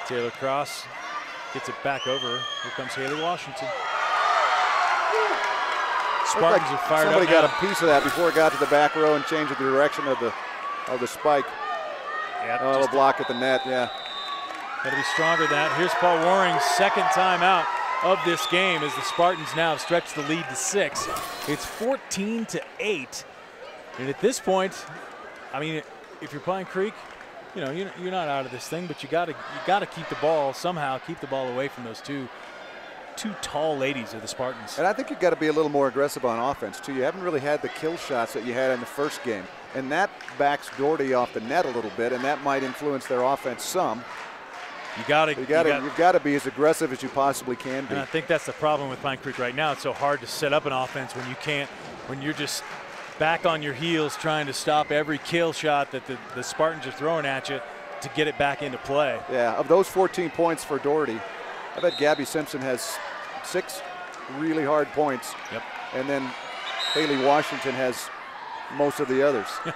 Taylor Cross gets it back over. Here comes Haley Washington. Spartans are fired up. Somebody got a piece of that before it got to the back row and changed the direction of the spike. Yeah, just a block at the net. Yeah. Got to be stronger than that. Here's Paul Waring's second time out of this game as the Spartans now have stretched the lead to 6. It's 14-8. And at this point, I mean, if you're Pine Creek, you know, you're not out of this thing, but you got to keep the ball somehow, keep the ball away from those two tall ladies of the Spartans. And I think you've got to be a little more aggressive on offense too. You haven't really had the kill shots that you had in the first game, and that backs Doherty off the net a little bit, and that might influence their offense some. You've got to be as aggressive as you possibly can be. And I think that's the problem with Pine Creek right now. It's so hard to set up an offense when you're just back on your heels trying to stop every kill shot that the Spartans are throwing at you to get it back into play. Yeah, of those 14 points for Doherty, I bet Gabby Simpson has 6 really hard points. Yep. And then Haley Washington has most of the others. I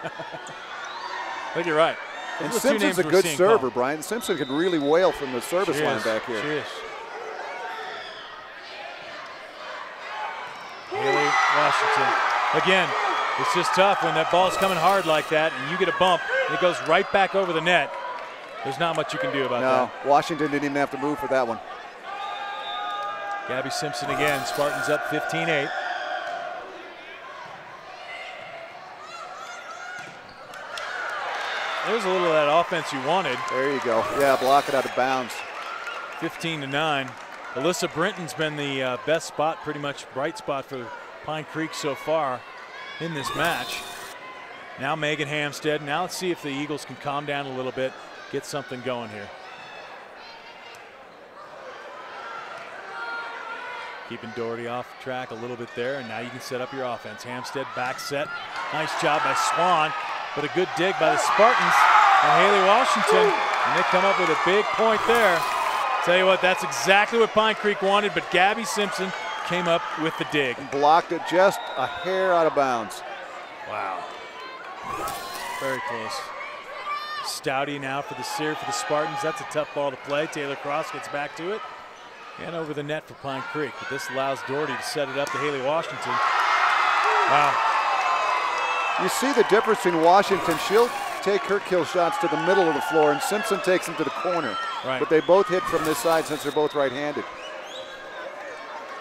think you're right. And Simpson's a good server, Brian. Simpson can really wail from the service line back here. She is. Haley Washington. Again, it's just tough when that ball's coming hard like that and you get a bump and it goes right back over the net. There's not much you can do about that. No, Washington didn't even have to move for that one. Gabby Simpson again. Spartans up 15-8. There's a little of that offense you wanted. There you go. Yeah, block it out of bounds. 15-9. Alyssa Brinton's been the best spot, pretty much bright spot for Pine Creek so far in this match. Now Megan Hamstead. Now let's see if the Eagles can calm down a little bit, get something going here. Keeping Doherty off track a little bit there, and now you can set up your offense. Hamstead back set. Nice job by Swan, but a good dig by the Spartans and Haley Washington, and they come up with a big point there. Tell you what, that's exactly what Pine Creek wanted, but Gabby Simpson came up with the dig. And blocked it just a hair out of bounds. Wow. Very close. Stouty now for the serve for the Spartans. That's a tough ball to play. Taylor Cross gets back to it. And over the net for Pine Creek. But this allows Doherty to set it up to Haley Washington. Wow. You see the difference in Washington. She'll take her kill shots to the middle of the floor, and Simpson takes them to the corner. Right. But they both hit from this side since they're both right-handed.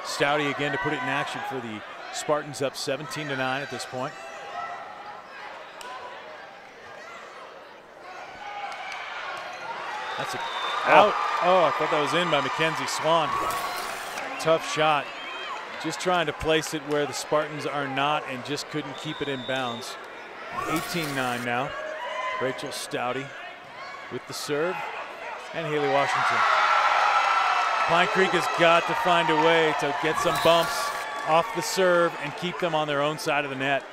Stouty again to put it in action for the Spartans, up 17-9 at this point. That's out. Oh, I thought that was in by Mackenzie Swan. Tough shot. Just trying to place it where the Spartans are not and just couldn't keep it in bounds. 18-9 now. Rachel Stouty with the serve, and Haley Washington. Pine Creek has got to find a way to get some bumps off the serve and keep them on their own side of the net.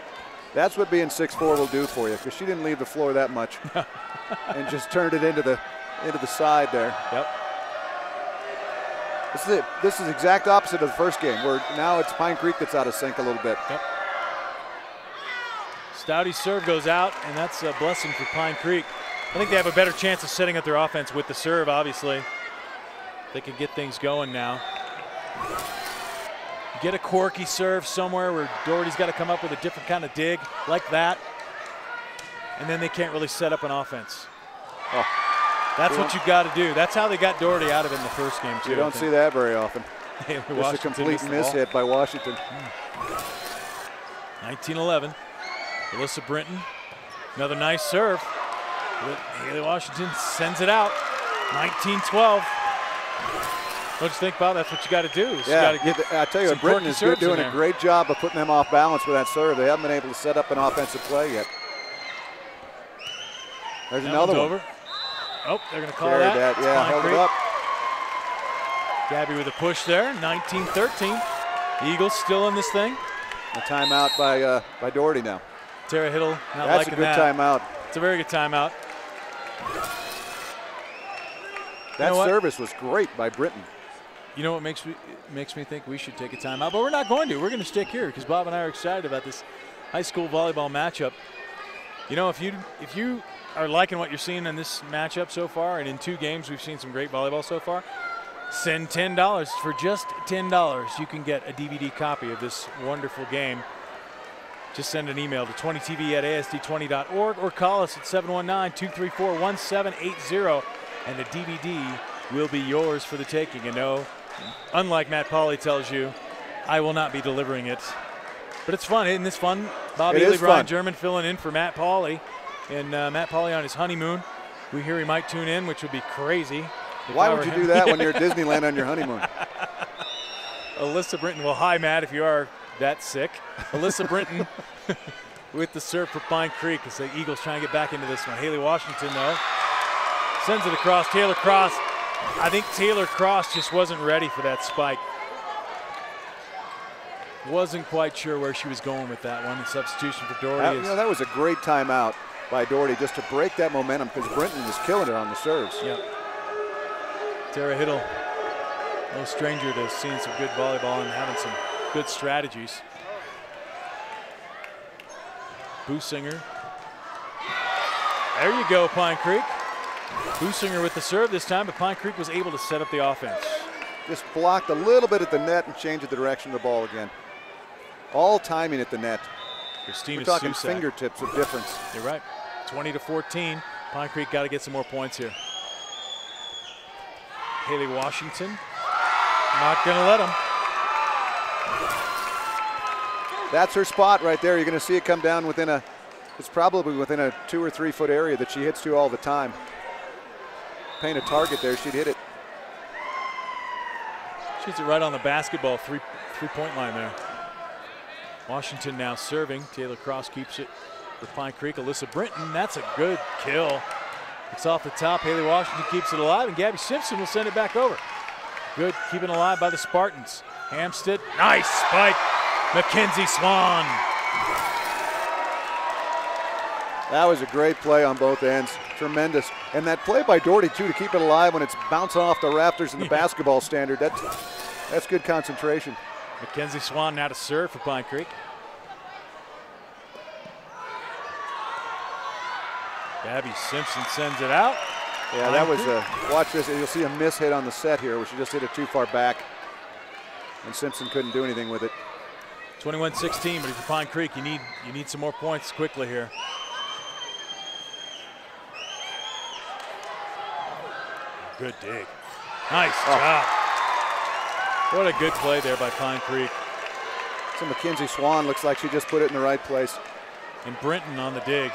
That's what being 6'4" will do for you, because she didn't leave the floor that much and just turned it into the side there. Yep. This is the exact opposite of the first game, where now it's Pine Creek that's out of sync a little bit. Yep. Stouty's serve goes out, and that's a blessing for Pine Creek. I think they have a better chance of setting up their offense with the serve, obviously. They can get things going now. Get a quirky serve somewhere where Doherty's got to come up with a different kind of dig, like that. And then they can't really set up an offense. Oh. That's what you got to do. That's how they got Doherty out of it in the first game, too. You don't see that very often. Just a complete miss hit by Washington. 19-11. Alyssa Brinton, another nice serve. Haley Washington sends it out. 19-12. Don't you think, Bob? That's what you got to do. Yeah, I tell you what, Brinton is doing a great job of putting them off balance with that serve. They haven't been able to set up an offensive play yet. There's another one. Over. Oh, they're going to call that. Yeah, held it up. Gabby with a push there. 19-13. The Eagles still in this thing. A timeout by Doherty now. Tara Hiddle not That's liking a good timeout. It's a very good timeout. That service was great by Brinton. You know what makes me think we should take a timeout, but we're not going to. We're going to stick here because Bob and I are excited about this high school volleyball matchup. You know, if you are liking what you're seeing in this matchup so far, and in 2 games we've seen some great volleyball so far, send $10. For just $10, you can get a DVD copy of this wonderful game. Just send an email to 20tv@asd20.org or call us at 719-234-1780, and the DVD will be yours for the taking. And no, unlike Matt Pauley tells you, I will not be delivering it. But it's fun. Isn't this fun? Bob Ely, Brian German filling in for Matt Pauley. And Matt Pauley on his honeymoon. We hear he might tune in, which would be crazy. Why would you do that when you're at Disneyland on your honeymoon? Alyssa Brinton. Well, hi, Matt, if you are that sick. Alyssa Brinton with the serve for Pine Creek as the Eagles trying to get back into this one. Haley Washington, though, sends it across. Taylor Cross. I think Taylor Cross just wasn't ready for that spike. Wasn't quite sure where she was going with that one. The substitution for Doherty. That was a great timeout by Doherty just to break that momentum because Brinton was killing it on the serves. Yep. Tara Hiddle, no stranger to seeing some good volleyball and having some good strategies. Businger. There you go, Pine Creek. Businger with the serve this time, but Pine Creek was able to set up the offense. Just blocked a little bit at the net and changed the direction of the ball again. All timing at the net. Christina We're talking Susak. Fingertips of difference. You're right. 20-14. Pine Creek got to get some more points here. Haley Washington. Not going to let him. That's her spot right there. You're going to see it come down it's probably within a 2 or 3 foot area that she hits to all the time. Paint a target there, she'd hit it. She hits it right on the basketball three-point line there. Washington now serving. Taylor Cross keeps it for Pine Creek. Alyssa Brinton, that's a good kill. It's off the top. Haley Washington keeps it alive, and Gabby Simpson will send it back over. Good, keeping alive by the Spartans. Hampstead, nice spike. Mackenzie Swan. That was a great play on both ends. Tremendous. And that play by Doherty, too, to keep it alive when it's bouncing off the rafters in the basketball standard. That's good concentration. Mackenzie Swan now to serve for Pine Creek. Gabby Simpson sends it out. Yeah, that was watch this. You'll see a miss hit on the set here where she just hit it too far back. And Simpson couldn't do anything with it. 21-16, but if you're Pine Creek, you need some more points quickly here. Good dig. Nice job. What a good play there by Pine Creek. So Mackenzie Swan looks like she just put it in the right place. And Brinton on the dig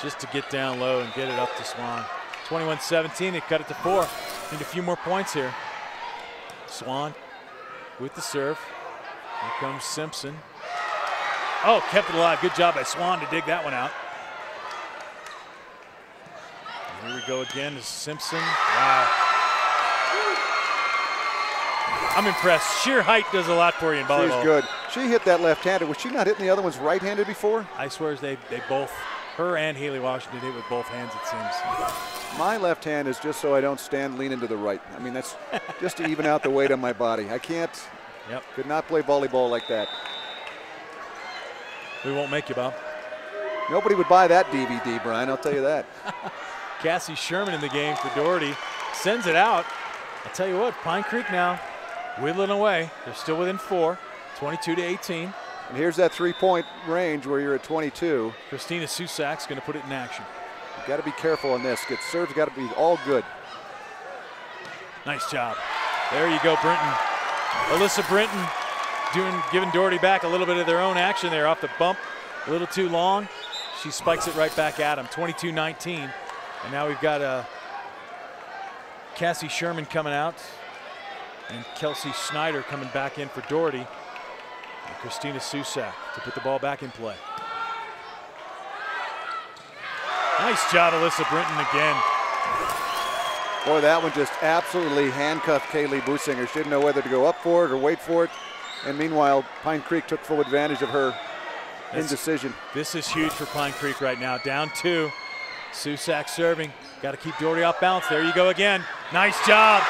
just to get down low and get it up to Swan. 21-17, they cut it to 4. Need a few more points here. Swan with the serve. Here comes Simpson. Oh, kept it alive. Good job by Swan to dig that one out. And here we go again to Simpson. Wow. I'm impressed. Sheer height does a lot for you in volleyball. She's good. She hit that left-handed. Was she not hitting the other ones right-handed before? I swear they both Her and Haley Washington hit with both hands, it seems. My left hand is just so I don't lean into the right. I mean, that's just to even out the weight on my body. I can't, could not play volleyball like that. We won't make you, Bob. Nobody would buy that DVD, Brian, I'll tell you that. Cassie Sherman in the game for Doherty. Sends it out. I'll tell you what, Pine Creek now whittling away. They're still within 4, 22-18. And here's that three-point range where you're at 22. Christina Susak's going to put it in action. You got to be careful on this. Serve's got to be all good. Nice job. There you go, Brinton. Alyssa Brinton giving Doherty back a little bit of their own action there off the bump. A little too long. She spikes it right back at him. 22-19. And now we've got Cassie Sherman coming out and Kelsey Snyder coming back in for Doherty. And Christina Susak to put the ball back in play. Nice job, Alyssa Brinton again. Boy, that one just absolutely handcuffed Kaylee Businger. She didn't know whether to go up for it or wait for it. And meanwhile, Pine Creek took full advantage of her indecision. This is huge for Pine Creek right now. Down 2. Susak serving. Got to keep Doherty off balance. There you go again. Nice job.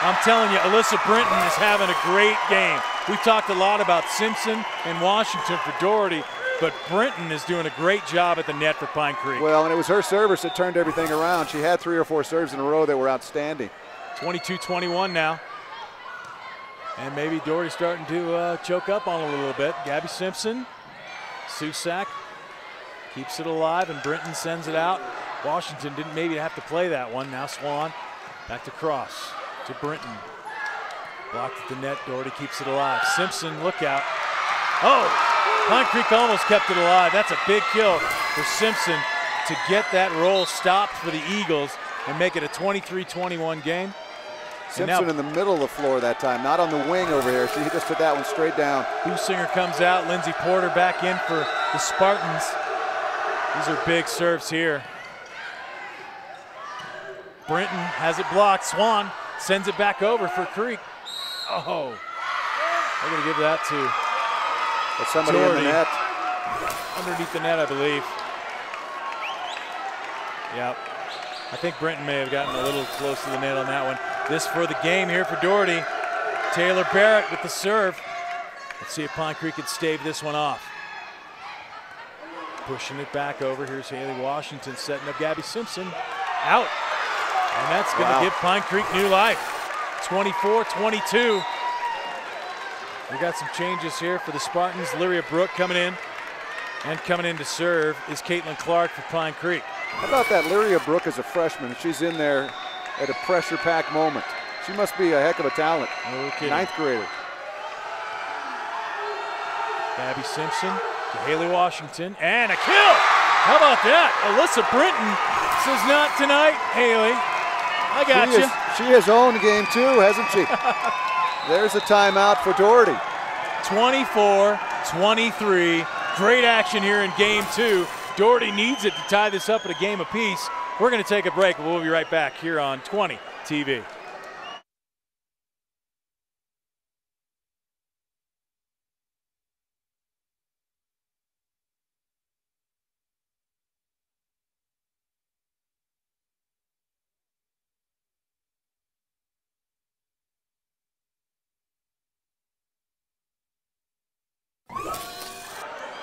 I'm telling you, Alyssa Brinton is having a great game. We've talked a lot about Simpson and Washington for Doherty, but Brinton is doing a great job at the net for Pine Creek. Well, and it was her service that turned everything around. She had 3 or 4 serves in a row that were outstanding. 22-21 now. And maybe Doherty starting to choke up on a little bit. Gabby Simpson, Susak keeps it alive, and Brinton sends it out. Washington didn't maybe have to play that one. Now Swan back to Cross to Brinton. Blocked at the net. Doherty keeps it alive. Simpson, look out. Oh, Pine Creek almost kept it alive. That's a big kill for Simpson to get that roll stopped for the Eagles and make it a 23-21 game. Simpson in the middle of the floor that time, not on the wing over here. She just put that one straight down. Businger comes out. Lindsey Porter back in for the Spartans. These are big serves here. Brinton has it blocked. Swan sends it back over for Creek. Oh, they're going to give that to somebody Doherty. in the net. Underneath the net, I believe. Yep. I think Brinton may have gotten a little close to the net on that one. This for the game here for Doherty. Taylor Barrett with the serve. Let's see if Pine Creek can stave this one off. Pushing it back over. Here's Haley Washington setting up Gabby Simpson. Out. And that's going to give Pine Creek new life. 24-22. We got some changes here for the Spartans. Lyria Brooke coming in. And coming in to serve is Caitlin Clark for Pine Creek. How about that Lyria Brooke as a freshman? She's in there at a pressure-packed moment. She must be a heck of a talent. No kidding. 9th grader. Gabby Simpson to Haley Washington, and a kill! How about that? Alyssa Brinton says not tonight, Haley. I got you. She has owned game 2, hasn't she? There's a timeout for Doherty. 24-23. Great action here in game 2. Doherty needs it to tie this up at a game apiece. We're going to take a break, but we'll be right back here on 20 TV.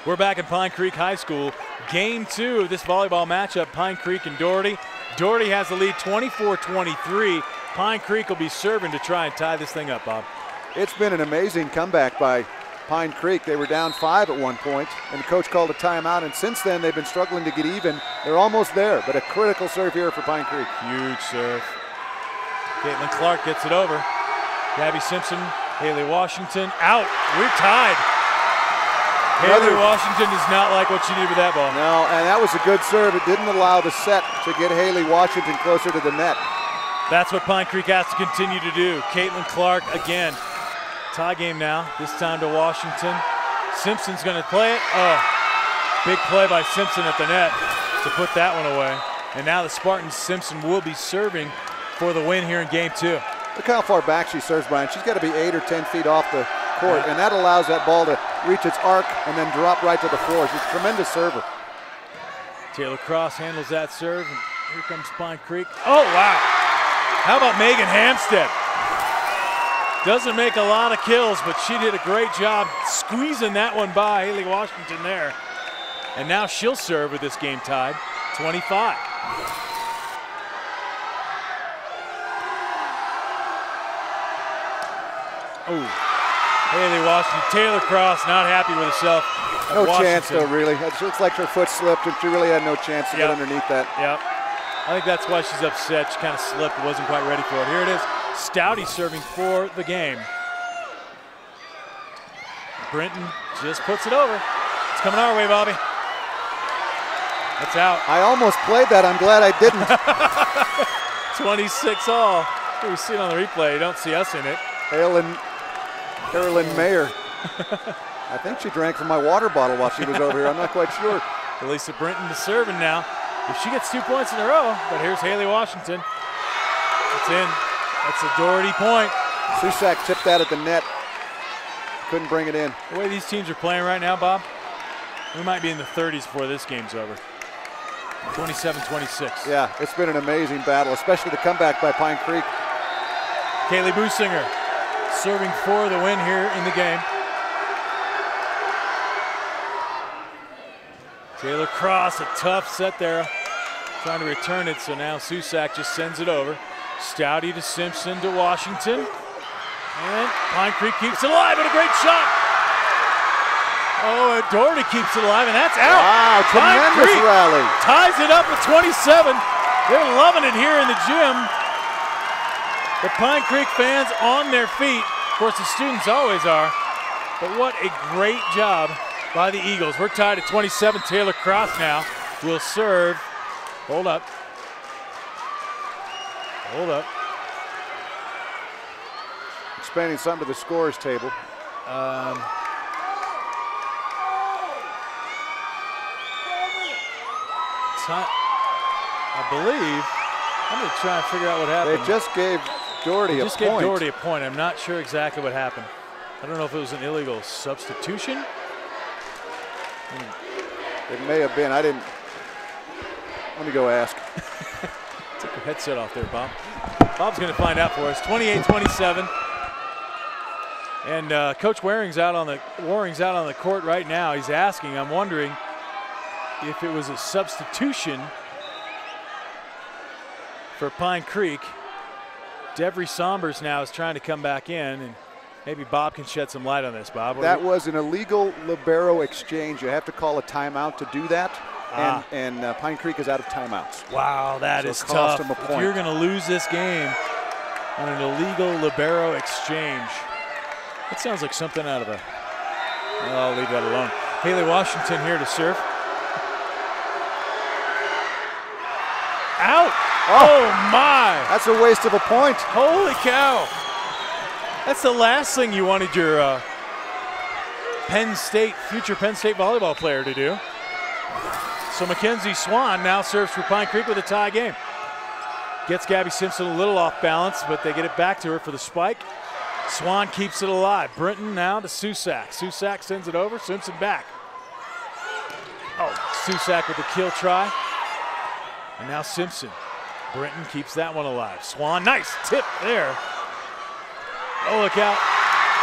We're back in Pine Creek High School. Game 2 of this volleyball matchup, Pine Creek and Doherty. Doherty has the lead 24-23. Pine Creek will be serving to try and tie this thing up, Bob. It's been an amazing comeback by Pine Creek. They were down 5 at one point, and the coach called a timeout, and since then they've been struggling to get even. They're almost there, but a critical serve here for Pine Creek. Huge serve. Caitlin Clark gets it over. Gabby Simpson, Haley Washington, out. We're tied. Haley Washington does not like what she did with that ball. No, and that was a good serve. It didn't allow the set to get Haley Washington closer to the net. That's what Pine Creek has to continue to do. Caitlin Clark again. Tie game now, this time to Washington. Simpson's going to play it. Oh, big play by Simpson at the net to put that one away. And now the Spartans, Simpson will be serving for the win here in game 2. Look how far back she serves, Brian. She's got to be 8 or 10 feet off the court, and that allows that ball to reach its arc and then drop right to the floor. She's a tremendous server. Taylor Cross handles that serve, and here comes Pine Creek. Oh, wow. How about Megan Hampstead? Doesn't make a lot of kills, but she did a great job squeezing that one by Haley Washington there. And now she'll serve with this game tied, 25. Oh, Haley Washington, Taylor Cross not happy with herself. No chance though, really. It looks like her foot slipped and she really had no chance to get underneath that. Yep. I think that's why she's upset. She kind of slipped, wasn't quite ready for it. Here it is, Stouty serving for the game. Brinton just puts it over. It's coming our way, Bobby. That's out. I almost played that. I'm glad I didn't. 26 all. We see it on the replay. You don't see us in it. Carolyn Mayer. I think she drank from my water bottle while she was over here. I'm not quite sure. Elisa Brinton to serving now. If she gets 2 points in a row, but here's Haley Washington. It's in. That's a Doherty point. Susak tipped that at the net. Couldn't bring it in. The way these teams are playing right now, Bob, we might be in the 30s before this game's over. 27-26. Yeah, it's been an amazing battle, especially the comeback by Pine Creek. Kaylee Businger serving for the win here in the game. Taylor Cross, a tough set there, trying to return it, so now Susak just sends it over. Stouty to Simpson to Washington. And Pine Creek keeps it alive, and a great shot. Oh, and Doherty keeps it alive, and that's out. Wow, tremendous rally. Ties it up at 27. They're loving it here in the gym. The Pine Creek fans on their feet. Of course, the students always are. But what a great job by the Eagles. We're tied at 27. Taylor Cross now will serve. Hold up. Hold up. Expanding something to the scores table. I believe. I'm going to try and figure out what happened. They just gave Doherty a point. Just gave Doherty a point. I'm not sure exactly what happened. I don't know if it was an illegal substitution. It may have been. I didn't. Let me go ask. Took your headset off there, Bob. Bob's going to find out for us. 28-27. And Coach Waring's out on the court right now. He's asking. I'm wondering if it was a substitution for Pine Creek. Devry Sombers now is trying to come back in, and maybe Bob can shed some light on this, Bob. That was an illegal libero exchange. You have to call a timeout to do that, and Pine Creek is out of timeouts. Wow, that is tough. If you're going to lose this game on an illegal libero exchange, that sounds like something out of a, well, I'll leave that alone. Haley Washington here to serve. Out. Oh my. That's a waste of a point. Holy cow. That's the last thing you wanted your future Penn State volleyball player to do. So Mackenzie Swan now serves for Pine Creek with a tie game. Gets Gabby Simpson a little off balance, but they get it back to her for the spike. Swan keeps it alive. Brinton now to Susak. Susak sends it over. Simpson back. Oh, Susak with the kill try. And now Simpson. Brinton keeps that one alive. Swan, nice tip there. Oh, look out.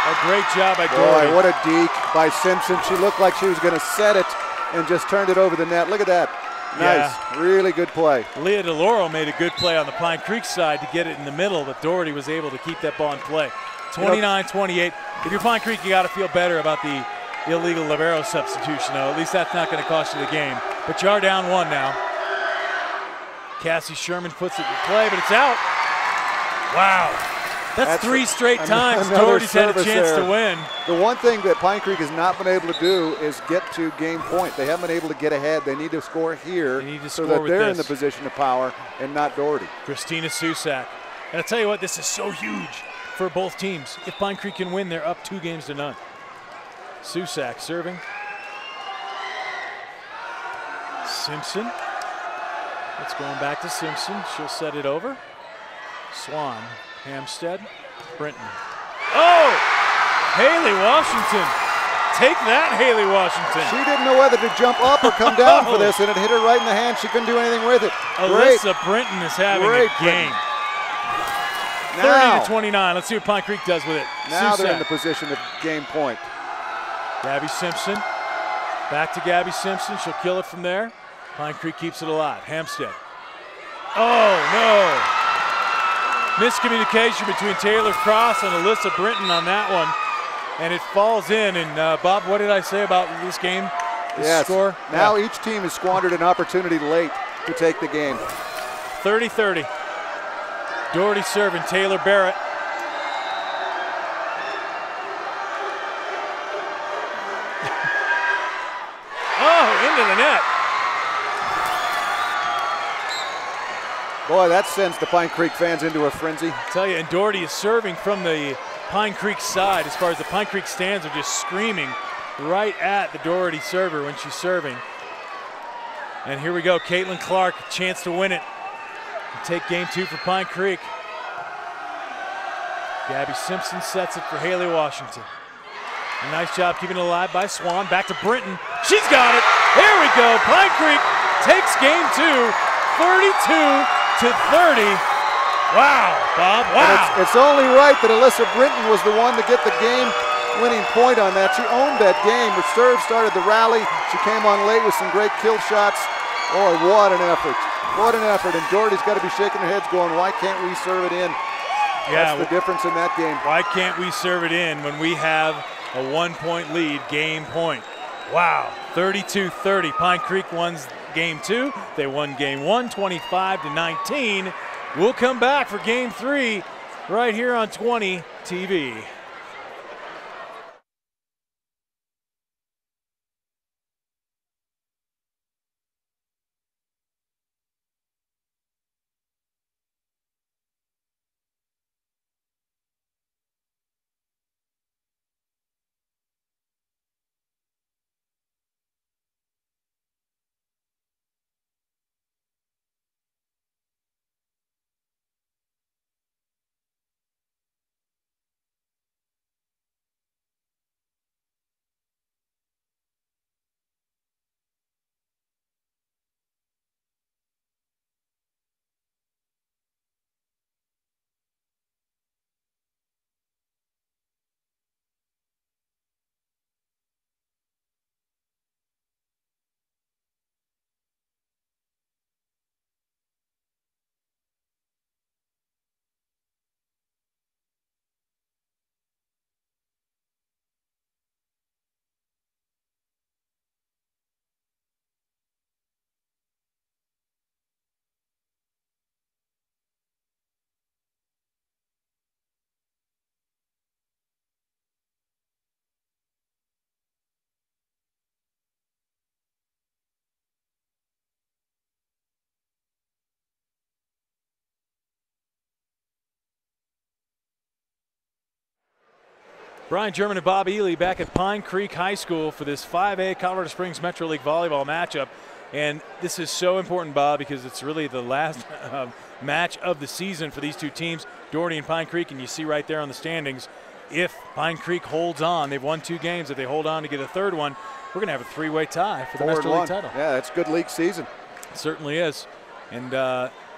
A great job by Doherty. Boy, what a deke by Simpson. She looked like she was going to set it and just turned it over the net. Look at that. Nice. Yeah. Really good play. Leah DeLauro made a good play on the Pine Creek side to get it in the middle, but Doherty was able to keep that ball in play. 29-28. If you're Pine Creek, you got to feel better about the illegal libero substitution, though. At least that's not going to cost you the game. But you are down one now. Cassie Sherman puts it in play, but it's out. Wow. That's 3 straight times Doherty's had a chance to win. The one thing that Pine Creek has not been able to do is get to game point. They haven't been able to get ahead. They need to score here so that they're in the position of power and not Doherty. Christina Susak. And I'll tell you what, this is so huge for both teams. If Pine Creek can win, they're up 2-0. Susak serving. Simpson. It's going back to Simpson. She'll set it over. Swan, Hampstead, Brinton. Oh! Haley Washington Take that, Haley Washington. She didn't know whether to jump up or come down for this, and it hit her right in the hand. She couldn't do anything with it. Alyssa Brinton is having a game. 30-29. Let's see what Pine Creek does with it. Now they're in the position of game point. Gabby Simpson. Back to Gabby Simpson. She'll kill it from there. Pine Creek keeps it alive. Hampstead. Oh, no. Miscommunication between Taylor Cross and Alyssa Brinton on that one. And it falls in. And Bob, what did I say about this game? This score? Now each team has squandered an opportunity late to take the game. 30-30. Doherty serving Taylor Barrett. Oh, into the net. Boy, that sends the Pine Creek fans into a frenzy. I tell you, and Doherty is serving from the Pine Creek side. As far as the Pine Creek stands are just screaming right at the Doherty server when she's serving. And here we go, Caitlin Clark, chance to win it. Take game 2 for Pine Creek. Gabby Simpson sets it for Haley Washington. A nice job keeping it alive by Swan. Back to Brinton. She's got it. Here we go. Pine Creek takes game 2, 32-30. Wow, Bob, wow. It's only right that Alyssa Brinton was the one to get the game-winning point on that. She owned that game. Her serve started the rally. She came on late with some great kill shots. Oh, what an effort. What an effort. And Doherty's got to be shaking her head going, why can't we serve it in? Yeah, that's the difference in that game. Why can't we serve it in when we have a 1-point lead, game point? Wow, 32-30. Pine Creek won game 2. They won game 1, 25-19. We'll come back for game 3 right here on 20 TV. Brian German and Bob Ely back at Pine Creek High School for this 5A Colorado Springs Metro League volleyball matchup. And this is so important, Bob, because it's really the last match of the season for these two teams, Doherty and Pine Creek. And you see right there on the standings, if Pine Creek holds on, they've won 2 games. If they hold on to get a third one, we're going to have a 3-way tie for the Metro League title. Yeah, that's a good league season. It certainly is. And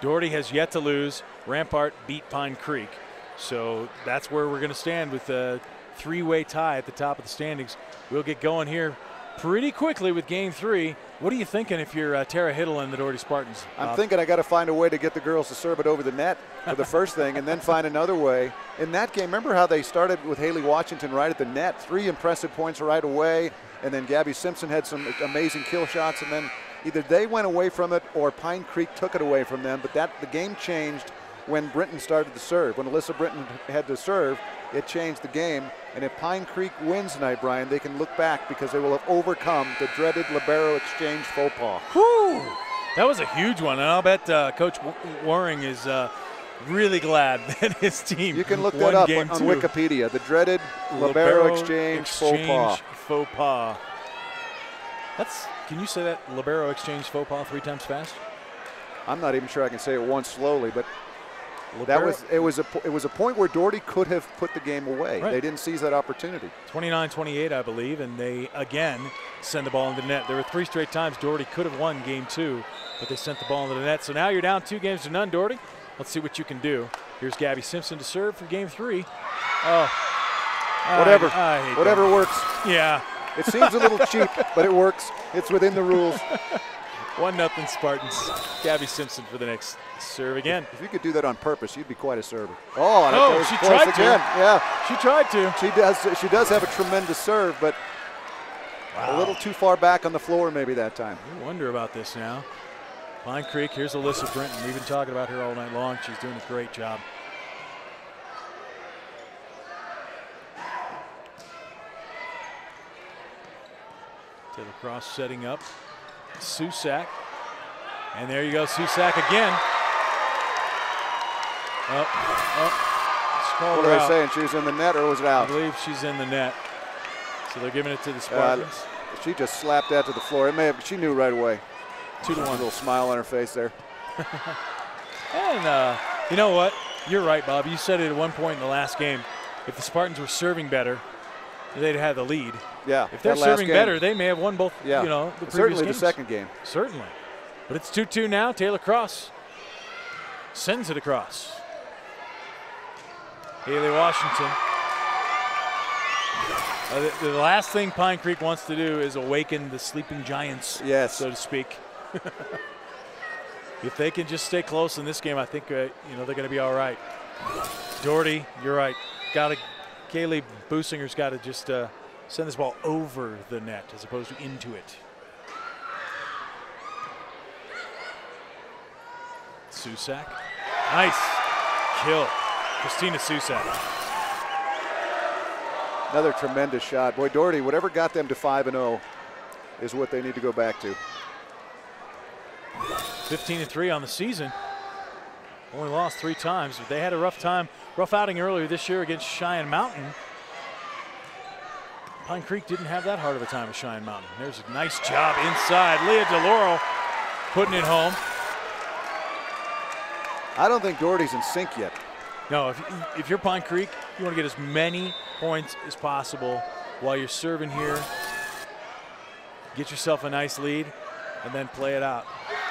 Doherty has yet to lose. Rampart beat Pine Creek. So that's where we're going to stand with the 3-way tie at the top of the standings. We'll get going here pretty quickly with game 3. What are you thinking if you're Tara Hiddle and the Doherty Spartans? I'm thinking I got to find a way to get the girls to serve it over the net for the first thing, and then find another way. In that game, remember how they started with Haley Washington right at the net, 3 impressive points right away, and then Gabby Simpson had some amazing kill shots, and then either they went away from it or Pine Creek took it away from them. But the game changed when Brinton started to serve. When Alyssa Brinton had to serve, it changed the game. And if Pine Creek wins tonight, Brian, they can look back because they will have overcome the dreaded libero exchange faux pas. Whew. That was a huge one, and I'll bet Coach Waring is really glad that his team You can look won that up game on 2. Wikipedia. The dreaded libero exchange faux pas. Can you say that libero exchange faux pas 3 times fast? I'm not even sure I can say it once slowly, but It was a point where Doherty could have put the game away. Right. They didn't seize that opportunity. 29-28, I believe, and they again send the ball into the net. There were 3 straight times Doherty could have won game 2, but they sent the ball into the net. So now you're down 2-0, Doherty. Let's see what you can do. Here's Gabby Simpson to serve for game 3. Oh, whatever that works. Yeah. It seems a little cheap, but it works. It's within the rules. 1-0 Spartans. Gabby Simpson for the next serve again. If you could do that on purpose, you'd be quite a server. Oh, she tried again. to. Yeah, she tried to. She does have a tremendous serve, but a little too far back on the floor maybe that time. You wonder about this now. Pine Creek, here's Alyssa Brinton. We've been talking about her all night long. She's doing a great job. Taylor Cross setting up. Susak. And there you go, Susak again. What are they saying? She was in the net or was it out? I believe she's in the net. So they're giving it to the Spartans. She just slapped that to the floor. She knew right away. 2-1. A little smile on her face there. And you know what? You're right, Bob. You said it at one point in the last game. If the Spartans were serving better, they'd have the lead. Yeah. If they're serving better, they may have won both. Yeah. You know, the previous certainly games. The second game. Certainly. But it's 2-2 now. Taylor Cross sends it across. Haley Washington. The last thing Pine Creek wants to do is awaken the sleeping giants, yes, so to speak. If they can just stay close in this game, I think they're going to be all right. Doherty, you're right. Kaylee Businger's got to just send this ball over the net as opposed to into it. Susak, nice kill, Christina Susak. Another tremendous shot. Boy, Doherty, whatever got them to 5-0 is what they need to go back to. 15-3 on the season. Only lost 3 times. They had a rough outing earlier this year against Cheyenne Mountain. Pine Creek didn't have that hard of a time with Cheyenne Mountain. There's a nice job inside. Leah DeLauro putting it home. I don't think Doherty's in sync yet. No, if you're Pine Creek, you want to get as many points as possible while you're serving here. Get yourself a nice lead and then play it out.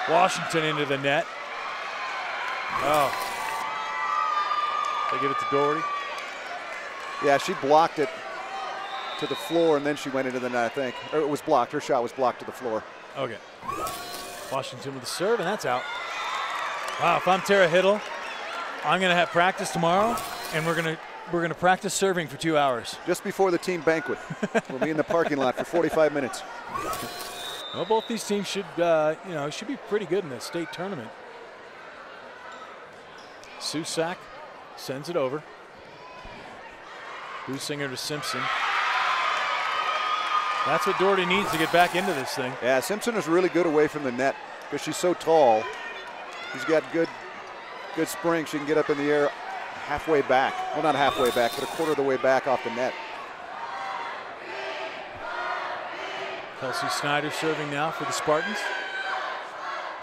Washington into the net. Oh. They give it to Doherty. Yeah, she blocked it to the floor and then she went into the net, I think. Or it was blocked. Her shot was blocked to the floor. Okay. Washington with the serve, and that's out. Wow, if I'm Tara Hiddle, I'm going to have practice tomorrow, and we're going to practice serving for 2 hours. Just before the team banquet. We'll be in the parking lot for 45 minutes. Well, both these teams should be pretty good in the state tournament. Susak sends it over. Businger to Simpson. That's what Doherty needs to get back into this thing. Yeah, Simpson is really good away from the net because she's so tall. She's got good spring. She can get up in the air halfway back. Well, not halfway back, but a quarter of the way back off the net. Kelsey Snyder serving now for the Spartans.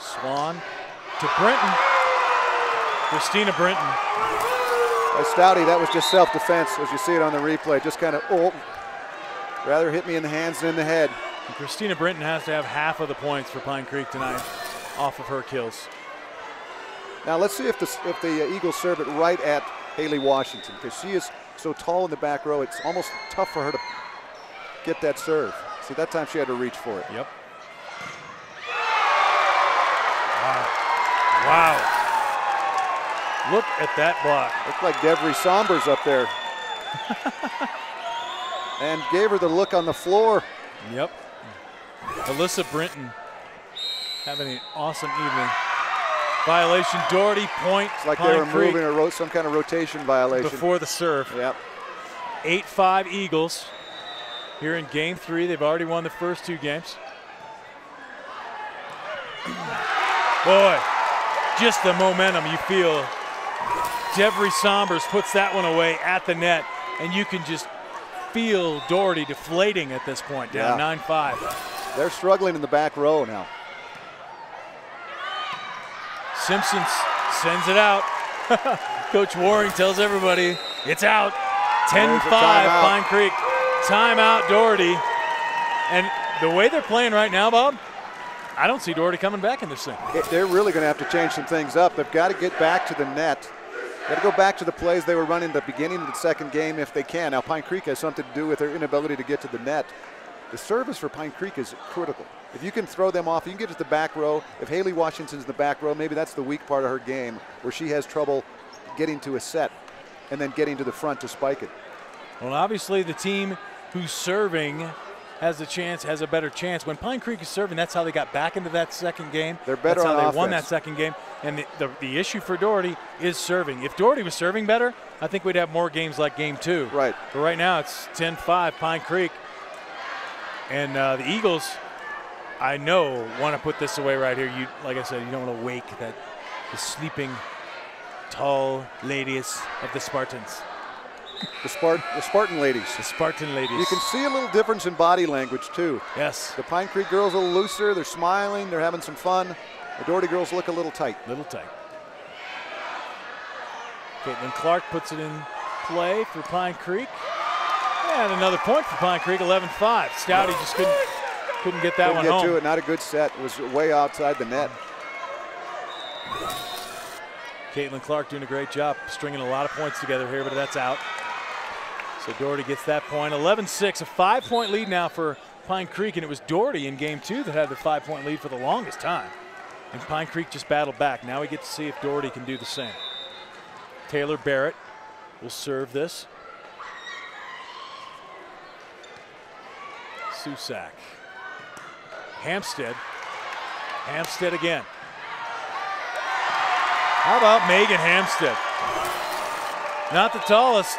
Swan to Brinton. Christina Brinton. Stouty, that was just self-defense as you see it on the replay. Just kind of, rather hit me in the hands than in the head. And Christina Brinton has to have half of the points for Pine Creek tonight off of her kills. Now let's see if the Eagles serve it right at Haley Washington because she is so tall in the back row. It's almost tough for her to get that serve. See, that time she had to reach for it. Yep. Wow. Look at that block. Looked like Devry Sombers up there. And gave her the look on the floor. Yep. Alyssa Brinton having an awesome evening. Violation, Doherty, point. It's like they were moving some kind of rotation violation. Before the serve. Yep. 8-5 Eagles here in game 3. They've already won the first 2 games. Boy, just the momentum you feel. Devry Sombers puts that one away at the net, and you can just feel Doherty deflating at this point, down 9-5. They're struggling in the back row now. Simpson sends it out. Coach Waring tells everybody it's out. 10-5 Pine Creek. Timeout Doherty. And the way they're playing right now, Bob, I don't see Doherty coming back in this thing. They're really going to have to change some things up. They've got to get back to the net. Got to go back to the plays they were running at the beginning of the second game if they can. Now Pine Creek has something to do with their inability to get to the net. The service for Pine Creek is critical. If you can throw them off, you can get to the back row. If Haley Washington's in the back row, maybe that's the weak part of her game where she has trouble getting to a set and then getting to the front to spike it. Well, obviously the team who's serving has a better chance. When Pine Creek is serving, that's how they got back into that second game. They're better on offense. That's how they won that second game. And the issue for Doherty is serving. If Doherty was serving better, I think we'd have more games like game 2. Right. But right now it's 10-5 Pine Creek. And the Eagles, I know, want to put this away right here. Like I said, you don't want to wake the sleeping tall ladies of the Spartans. The Spartan ladies. The Spartan ladies. You can see a little difference in body language, too. Yes. The Pine Creek girls are a little looser. They're smiling. They're having some fun. The Doherty girls look a little tight. Little tight. Caitlin Clark puts it in play for Pine Creek. And another point for Pine Creek, 11-5. Stouty just couldn't get that one home. To it. Not a good set. It was way outside the net. Caitlin Clark doing a great job stringing a lot of points together here, but that's out. So Doherty gets that point. 11-6, a 5-point lead now for Pine Creek, and it was Doherty in game 2 that had the 5-point lead for the longest time. And Pine Creek just battled back. Now we get to see if Doherty can do the same. Taylor Barrett will serve this. Susak. Hampstead. Hampstead again. How about Megan Hampstead? Not the tallest.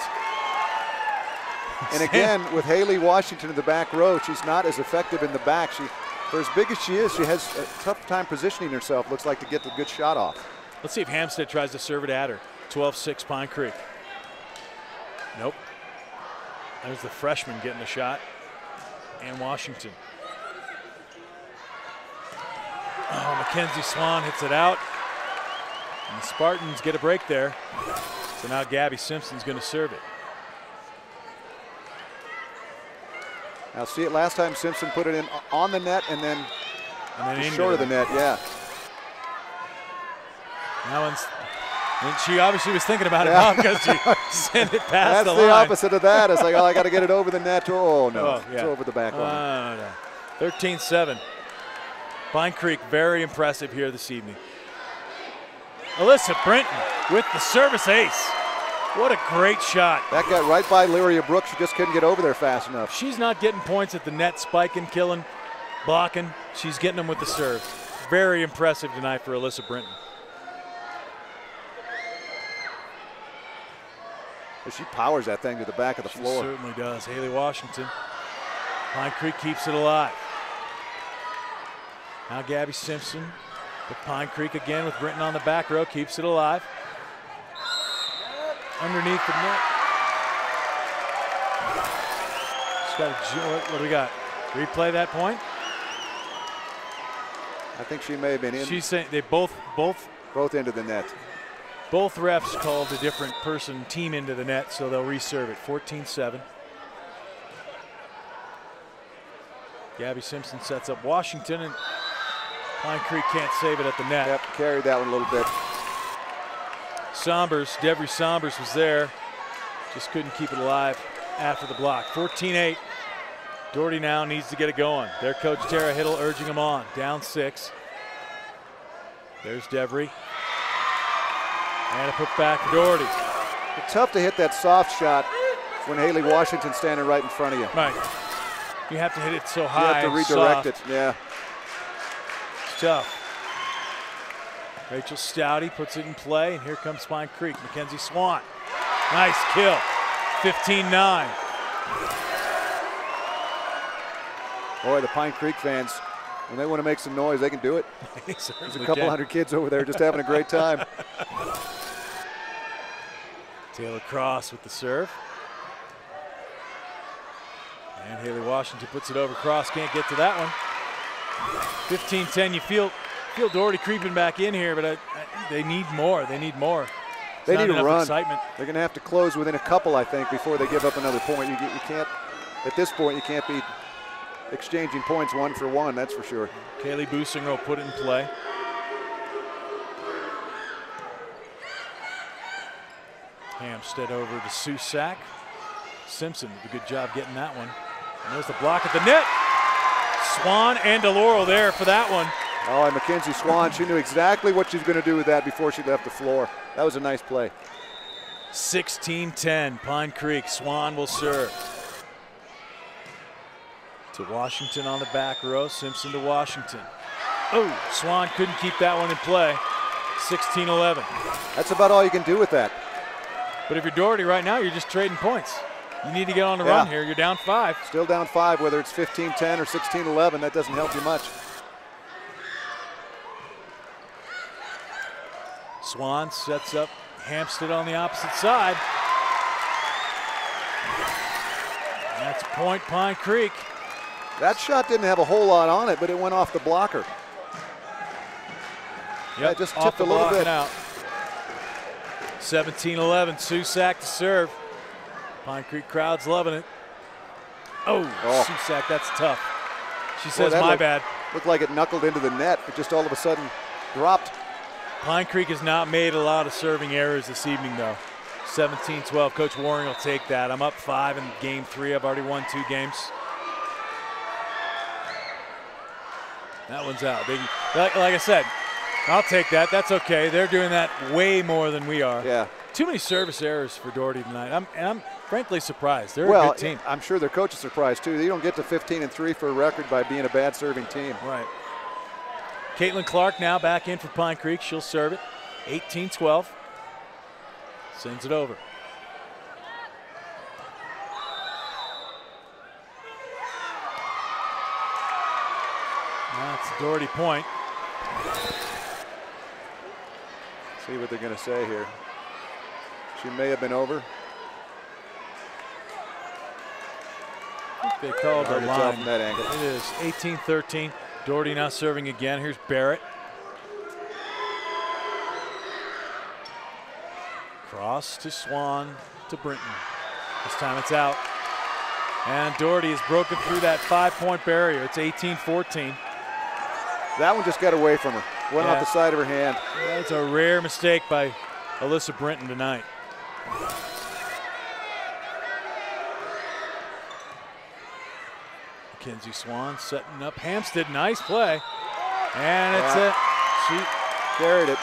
And again, with Haley Washington in the back row, she's not as effective in the back. For as big as she is, she has a tough time positioning herself, looks like, to get the good shot off. Let's see if Hampstead tries to serve it at her. 12-6 Pine Creek. Nope. There's the freshman getting the shot. And Washington. Oh, Mackenzie Swan hits it out. And the Spartans get a break there. So now Gabby Simpson's going to serve it. Now see it last time Simpson put it in on the net and then short of the net, yeah. And she obviously was thinking about it because she sent it past the line. That's the opposite of that. It's like, oh, I got to get it over the net. Oh, no. It's over the back line. No. 13-7. Pine Creek very impressive here this evening. Alyssa Brenton with the service ace. What a great shot. That got right by Lyria Brooks. She just couldn't get over there fast enough. She's not getting points at the net, spiking, killing, blocking. She's getting them with the serve. Very impressive tonight for Alyssa Brenton. She powers that thing to the back of the floor. She certainly does. Haley Washington. Pine Creek keeps it alive. Now Gabby Simpson. But Pine Creek again with Brenton on the back row, keeps it alive. Underneath the net. She's got what do we got? Replay that point? I think she may have been in. She's saying they both into the net. Both refs called a different team into the net, so they'll reserve it. 14-7. Gabby Simpson sets up Washington, and Pine Creek can't save it at the net. Yep, carried that one a little bit. Devery Sombers was there. Just couldn't keep it alive after the block. 14-8. Doherty now needs to get it going. Their coach Tara Hiddle urging him on. Down 6. There's Devery. And a put back for Doherty. It's tough to hit that soft shot when Haley Washington's standing right in front of you. Right. You have to hit it so high. You have to redirect it, yeah. It's tough. Rachel Stouty puts it in play, and here comes Pine Creek. Mackenzie Swan. Nice kill. 15-9. Boy, the Pine Creek fans, when they want to make some noise, they can do it. There's a couple hundred kids over there just having a great time. Taylor Cross with the serve. And Haley Washington puts it over. Cross can't get to that one. 15-10. You feel Doherty creeping back in here, but they need more. They need more. They need to run. Excitement. They're going to have to close within a couple, I think, before they give up another point. You can't, at this point, you can't be exchanging points 1 for 1, that's for sure. Kaylee Businger will put it in play. Hampstead over to Susak. Simpson did a good job getting that one. And there's the block at the net. Swan and DeLaurel there for that one. Oh, and Mackenzie Swan, she knew exactly what she was going to do with that before she left the floor. That was a nice play. 16-10, Pine Creek. Swan will serve. To Washington on the back row. Simpson to Washington. Oh, Swan couldn't keep that one in play. 16-11. That's about all you can do with that. But if you're Doherty right now, you're just trading points. You need to get on the run here. You're down 5. Still down 5, whether it's 15-10 or 16-11, that doesn't help you much. Swan sets up Hampstead on the opposite side. And that's point Pine Creek. That shot didn't have a whole lot on it, but it went off the blocker. Yeah, it just tipped a little bit. Out. 17-11, Susak to serve. Pine Creek crowd's loving it. Oh, Susak, that's tough. She says, my bad. Looked like it knuckled into the net. It just all of a sudden dropped. Pine Creek has not made a lot of serving errors this evening, though. 17-12. Coach Waring will take that. I'm up 5 in game 3. I've already won 2 games. That one's out, baby. Like I said, I'll take that. That's okay. They're doing that way more than we are. Yeah. Too many service errors for Doherty tonight. I'm frankly surprised. They're a good team. I'm sure their coach is surprised, too. You don't get to 15-3 for a record by being a bad serving team. Right. Caitlin Clark now back in for Pine Creek. She'll serve it. 18-12. Sends it over. That's Doherty point. See what they're going to say here. She may have been over. I think they called the line. From that angle. It is 18-13. Doherty now serving again. Here's Barrett. Cross to Swan to Brinton. This time it's out. And Doherty has broken through that 5-point barrier. It's 18-14. That one just got away from her. Went off the side of her hand. That's a rare mistake by Alyssa Brinton tonight. Mackenzie Swan setting up Hampstead. Nice play. And it's it. She carried it.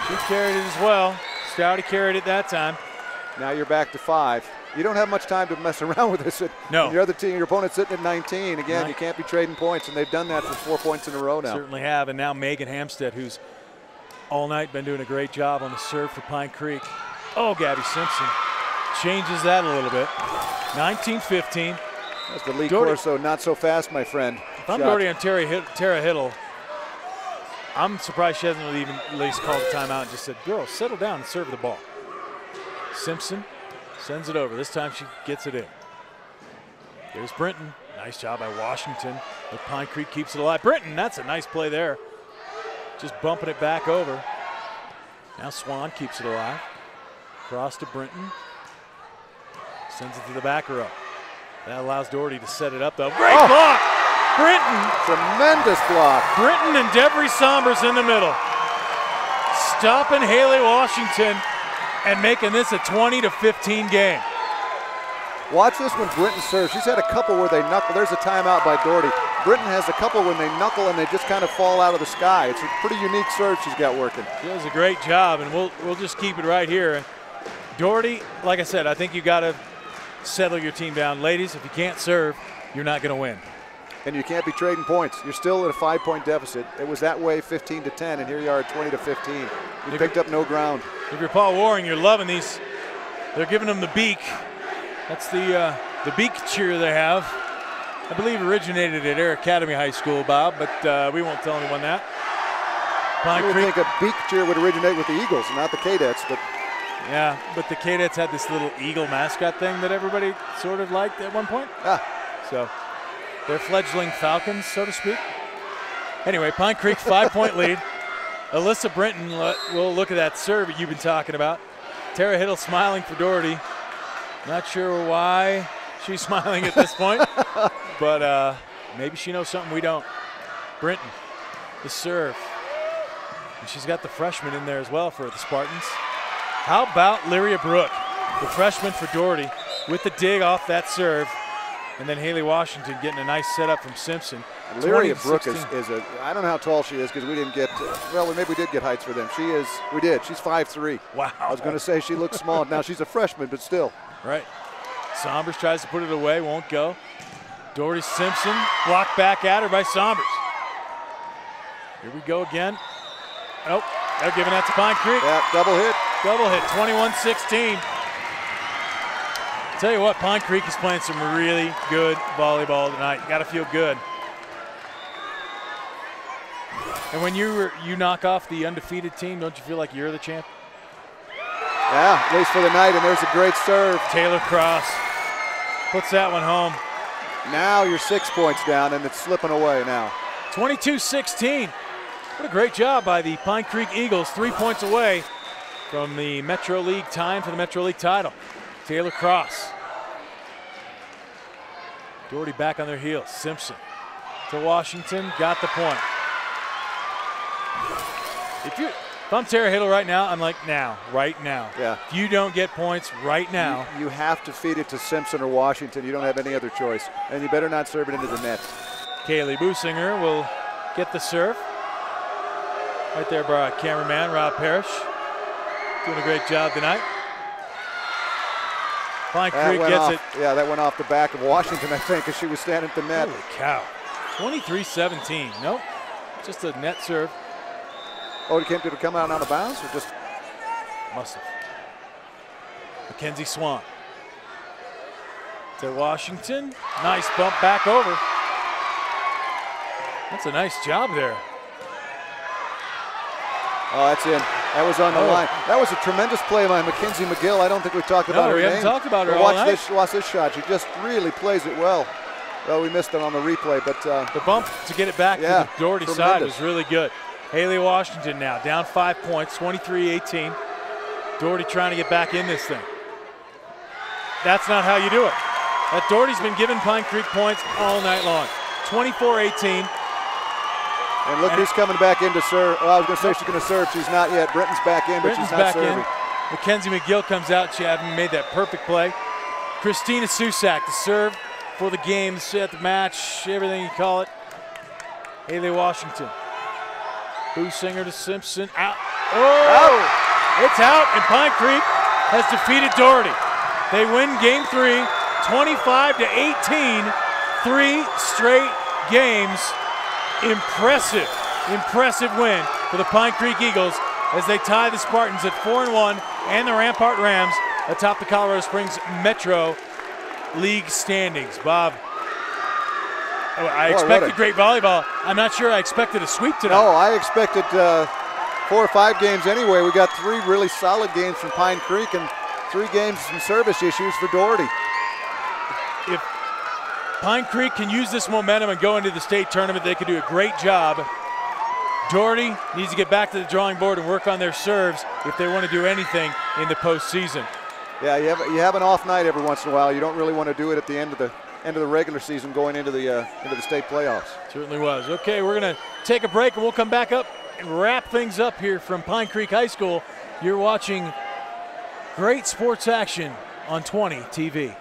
She carried it as well. Stouty carried it that time. Now you're back to 5. You don't have much time to mess around with this. No. Your other team, your opponent's sitting at 19. Again, you can't be trading points, and they've done that for 4 points in a row now. Certainly have. And now Megan Hampstead, who's all night been doing a great job on the serve for Pine Creek. Oh, Gabby Simpson changes that a little bit. 19-15. That's the Lee Corso, not so fast, my friend. If I'm Doherty and Tara Hiddle, I'm surprised she hasn't even at least called a timeout and just said, girls, settle down and serve the ball. Simpson sends it over. This time she gets it in. There's Brinton. Nice job by Washington. But Pine Creek keeps it alive. Brinton, that's a nice play there. Just bumping it back over. Now Swan keeps it alive. Cross to Brinton. Sends it to the back row. That allows Doherty to set it up, though. Great block! Brinton! Tremendous block. Brinton and Devery Sombers in the middle. Stopping Haley Washington and making this a 20-15 game. Watch this when Brinton serves. She's had a couple where they knuckle. There's a timeout by Doherty. Brinton has a couple when they knuckle and they just kind of fall out of the sky. It's a pretty unique serve she's got working. She does a great job, and we'll just keep it right here. Doherty, like I said, I think you got to settle your team down. Ladies, if you can't serve, you're not going to win. And you can't be trading points. You're still at a 5-point deficit. It was that way 15-10, and here you are at 20-15. You picked up no ground. If you're Paul Waring, you're loving these. They're giving them the beak. That's the beak cheer they have. I believe originated at Air Academy High School, Bob, but we won't tell anyone that. I would think a beak cheer would originate with the Eagles, not the Cadets, but. Yeah, but the Cadets had this little eagle mascot thing that everybody sort of liked at one point. So they're fledgling Falcons, so to speak. Anyway, Pine Creek 5-point lead. Alyssa Brinton, we'll look at that serve that you've been talking about. Tara Hiddle smiling for Doherty. Not sure why she's smiling at this point, but maybe she knows something we don't. Brinton, the serve. And she's got the freshman in there as well for the Spartans. How about Lyria Brooke, the freshman for Doherty, with the dig off that serve. And then Haley Washington getting a nice setup from Simpson. Lyria Brooke is a, I don't know how tall she is because we didn't get, well, maybe we did get heights for them. We did. She's 5'3". Wow. I was going to say she looks small. Now she's a freshman, but still. Right. Sombers tries to put it away, won't go. Doherty Simpson blocked back at her by Sombers. Here we go again. Oh, they're giving that to Pine Creek. Yeah, double hit. Double hit, 21-16. Tell you what, Pine Creek is playing some really good volleyball tonight. You got to feel good. And when you knock off the undefeated team, don't you feel like you're the champ? Yeah, at least for the night, and there's a great serve. Taylor Cross puts that one home. Now you're 6 points down, and it's slipping away now. 22-16. What a great job by the Pine Creek Eagles, 3 points away from the Metro League time for the Metro League title. Taylor Cross. Doherty back on their heels. Simpson to Washington, got the point. If I'm Tara Hiddle right now, I'm like, right now. Yeah. If you don't get points right now. You have to feed it to Simpson or Washington. You don't have any other choice. And you better not serve it into the net. Kaylee Businger will get the serve. Right there by our cameraman, Rob Parrish. Doing a great job tonight. Pine Creek gets it. Yeah, that went off the back of Washington, I think, as she was standing at the net. Holy cow. 23-17. Nope. Just a net serve. Oh, did it come out on the bounce or just? Must have. Mackenzie Swan. To Washington. Nice bump back over. That's a nice job there. Oh, that's in. That was on the line. That was a tremendous play by Mackenzie McGill. I don't think we talked about her name. We haven't talked about her all watch night. Watch this shot. She just really plays it well. Well, we missed it on the replay, but the bump to get it back to the Doherty side was really good. Haley Washington now down 5 points, 23-18. Doherty trying to get back in this thing. That's not how you do it. That Doherty's been giving Pine Creek points all night long. 24-18. And look who's coming back in to serve. Well, I was going to say she's going to serve. She's not yet. Britton's back in, but she's not serving. Mackenzie McGill comes out. She having made that perfect play. Christina Susak to serve for the game, to set the match, everything you call it. Haley Washington. Businger to Simpson. Out. Oh! It's out, and Pine Creek has defeated Doherty. They win game 3, 25-18. 3 straight games. Impressive win for the Pine Creek Eagles as they tie the Spartans at 4-1 and the Rampart Rams atop the Colorado Springs Metro League standings. Bob, I expected great volleyball. I'm not sure I expected a sweep tonight. No, I expected 4 or 5 games anyway. We got 3 really solid games from Pine Creek and 3 games from service issues for Doherty. If Pine Creek can use this momentum and go into the state tournament, they could do a great job. Doherty needs to get back to the drawing board and work on their serves if they want to do anything in the postseason. Yeah, you have an off night every once in a while. You don't really want to do it at the end of the regular season going into the state playoffs. Certainly was. Okay, we're going to take a break and we'll come back up and wrap things up here from Pine Creek High School. You're watching great sports action on 20 TV.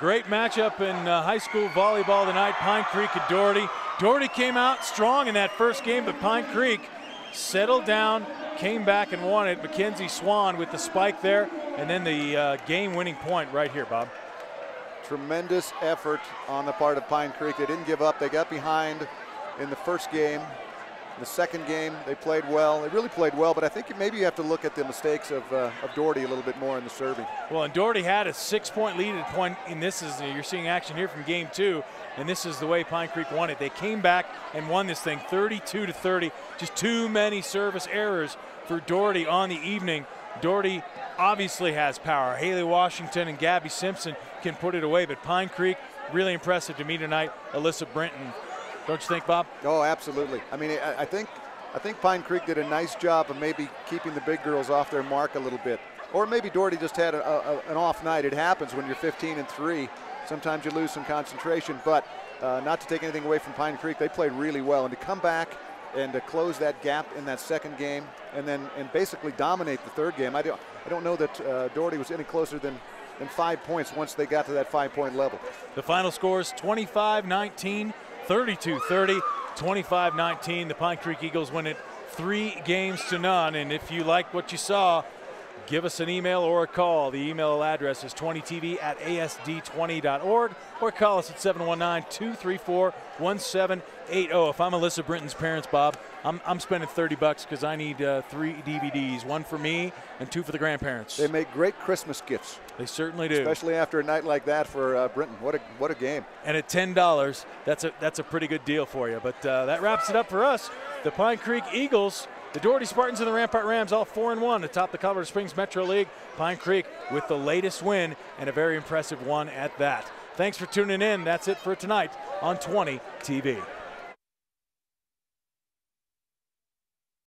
great matchup in high school volleyball tonight, Pine Creek and Doherty. Doherty came out strong in that first game, but Pine Creek settled down, came back and won it. Mackenzie Swan with the spike there, and then the game-winning point right here, Bob. Tremendous effort on the part of Pine Creek. They didn't give up. They got behind in the first game. The second game, they played well. They really played well, but I think maybe you have to look at the mistakes of Doherty a little bit more in the serving. Well, and Doherty had a 6-point lead at point, and this is, you're seeing action here from game 2, and this is the way Pine Creek won it. They came back and won this thing 32-30. Just too many service errors for Doherty on the evening. Doherty obviously has power. Haley Washington and Gabby Simpson can put it away, but Pine Creek, really impressive to me tonight. Alyssa Brinton. Don't you think, Bob? Oh, absolutely. I mean, I think Pine Creek did a nice job of maybe keeping the big girls off their mark a little bit. Or maybe Doherty just had an off night. It happens when you're 15-3. Sometimes you lose some concentration, but not to take anything away from Pine Creek, they played really well. And to come back and to close that gap in that second game and basically dominate the third game. I don't know that Doherty was any closer than 5 points once they got to that 5-point level. The final score is 25-19. 32-30, 25-19. The Pine Creek Eagles win it 3-0. And if you like what you saw, give us an email or a call. The email address is 20tv@asd20.org or call us at 719-234-1780. If I'm Alyssa Brinton's parents, Bob, I'm spending $30 because I need 3 DVDs, 1 for me and 2 for the grandparents. They make great Christmas gifts. They certainly do. Especially after a night like that for Brinton. What a game. And at $10, that's a pretty good deal for you. But that wraps it up for us. The Pine Creek Eagles, the Doherty Spartans, and the Rampart Rams all 4-1 atop the Colorado Springs Metro League. Pine Creek with the latest win, and a very impressive one at that. Thanks for tuning in. That's it for tonight on 20 TV.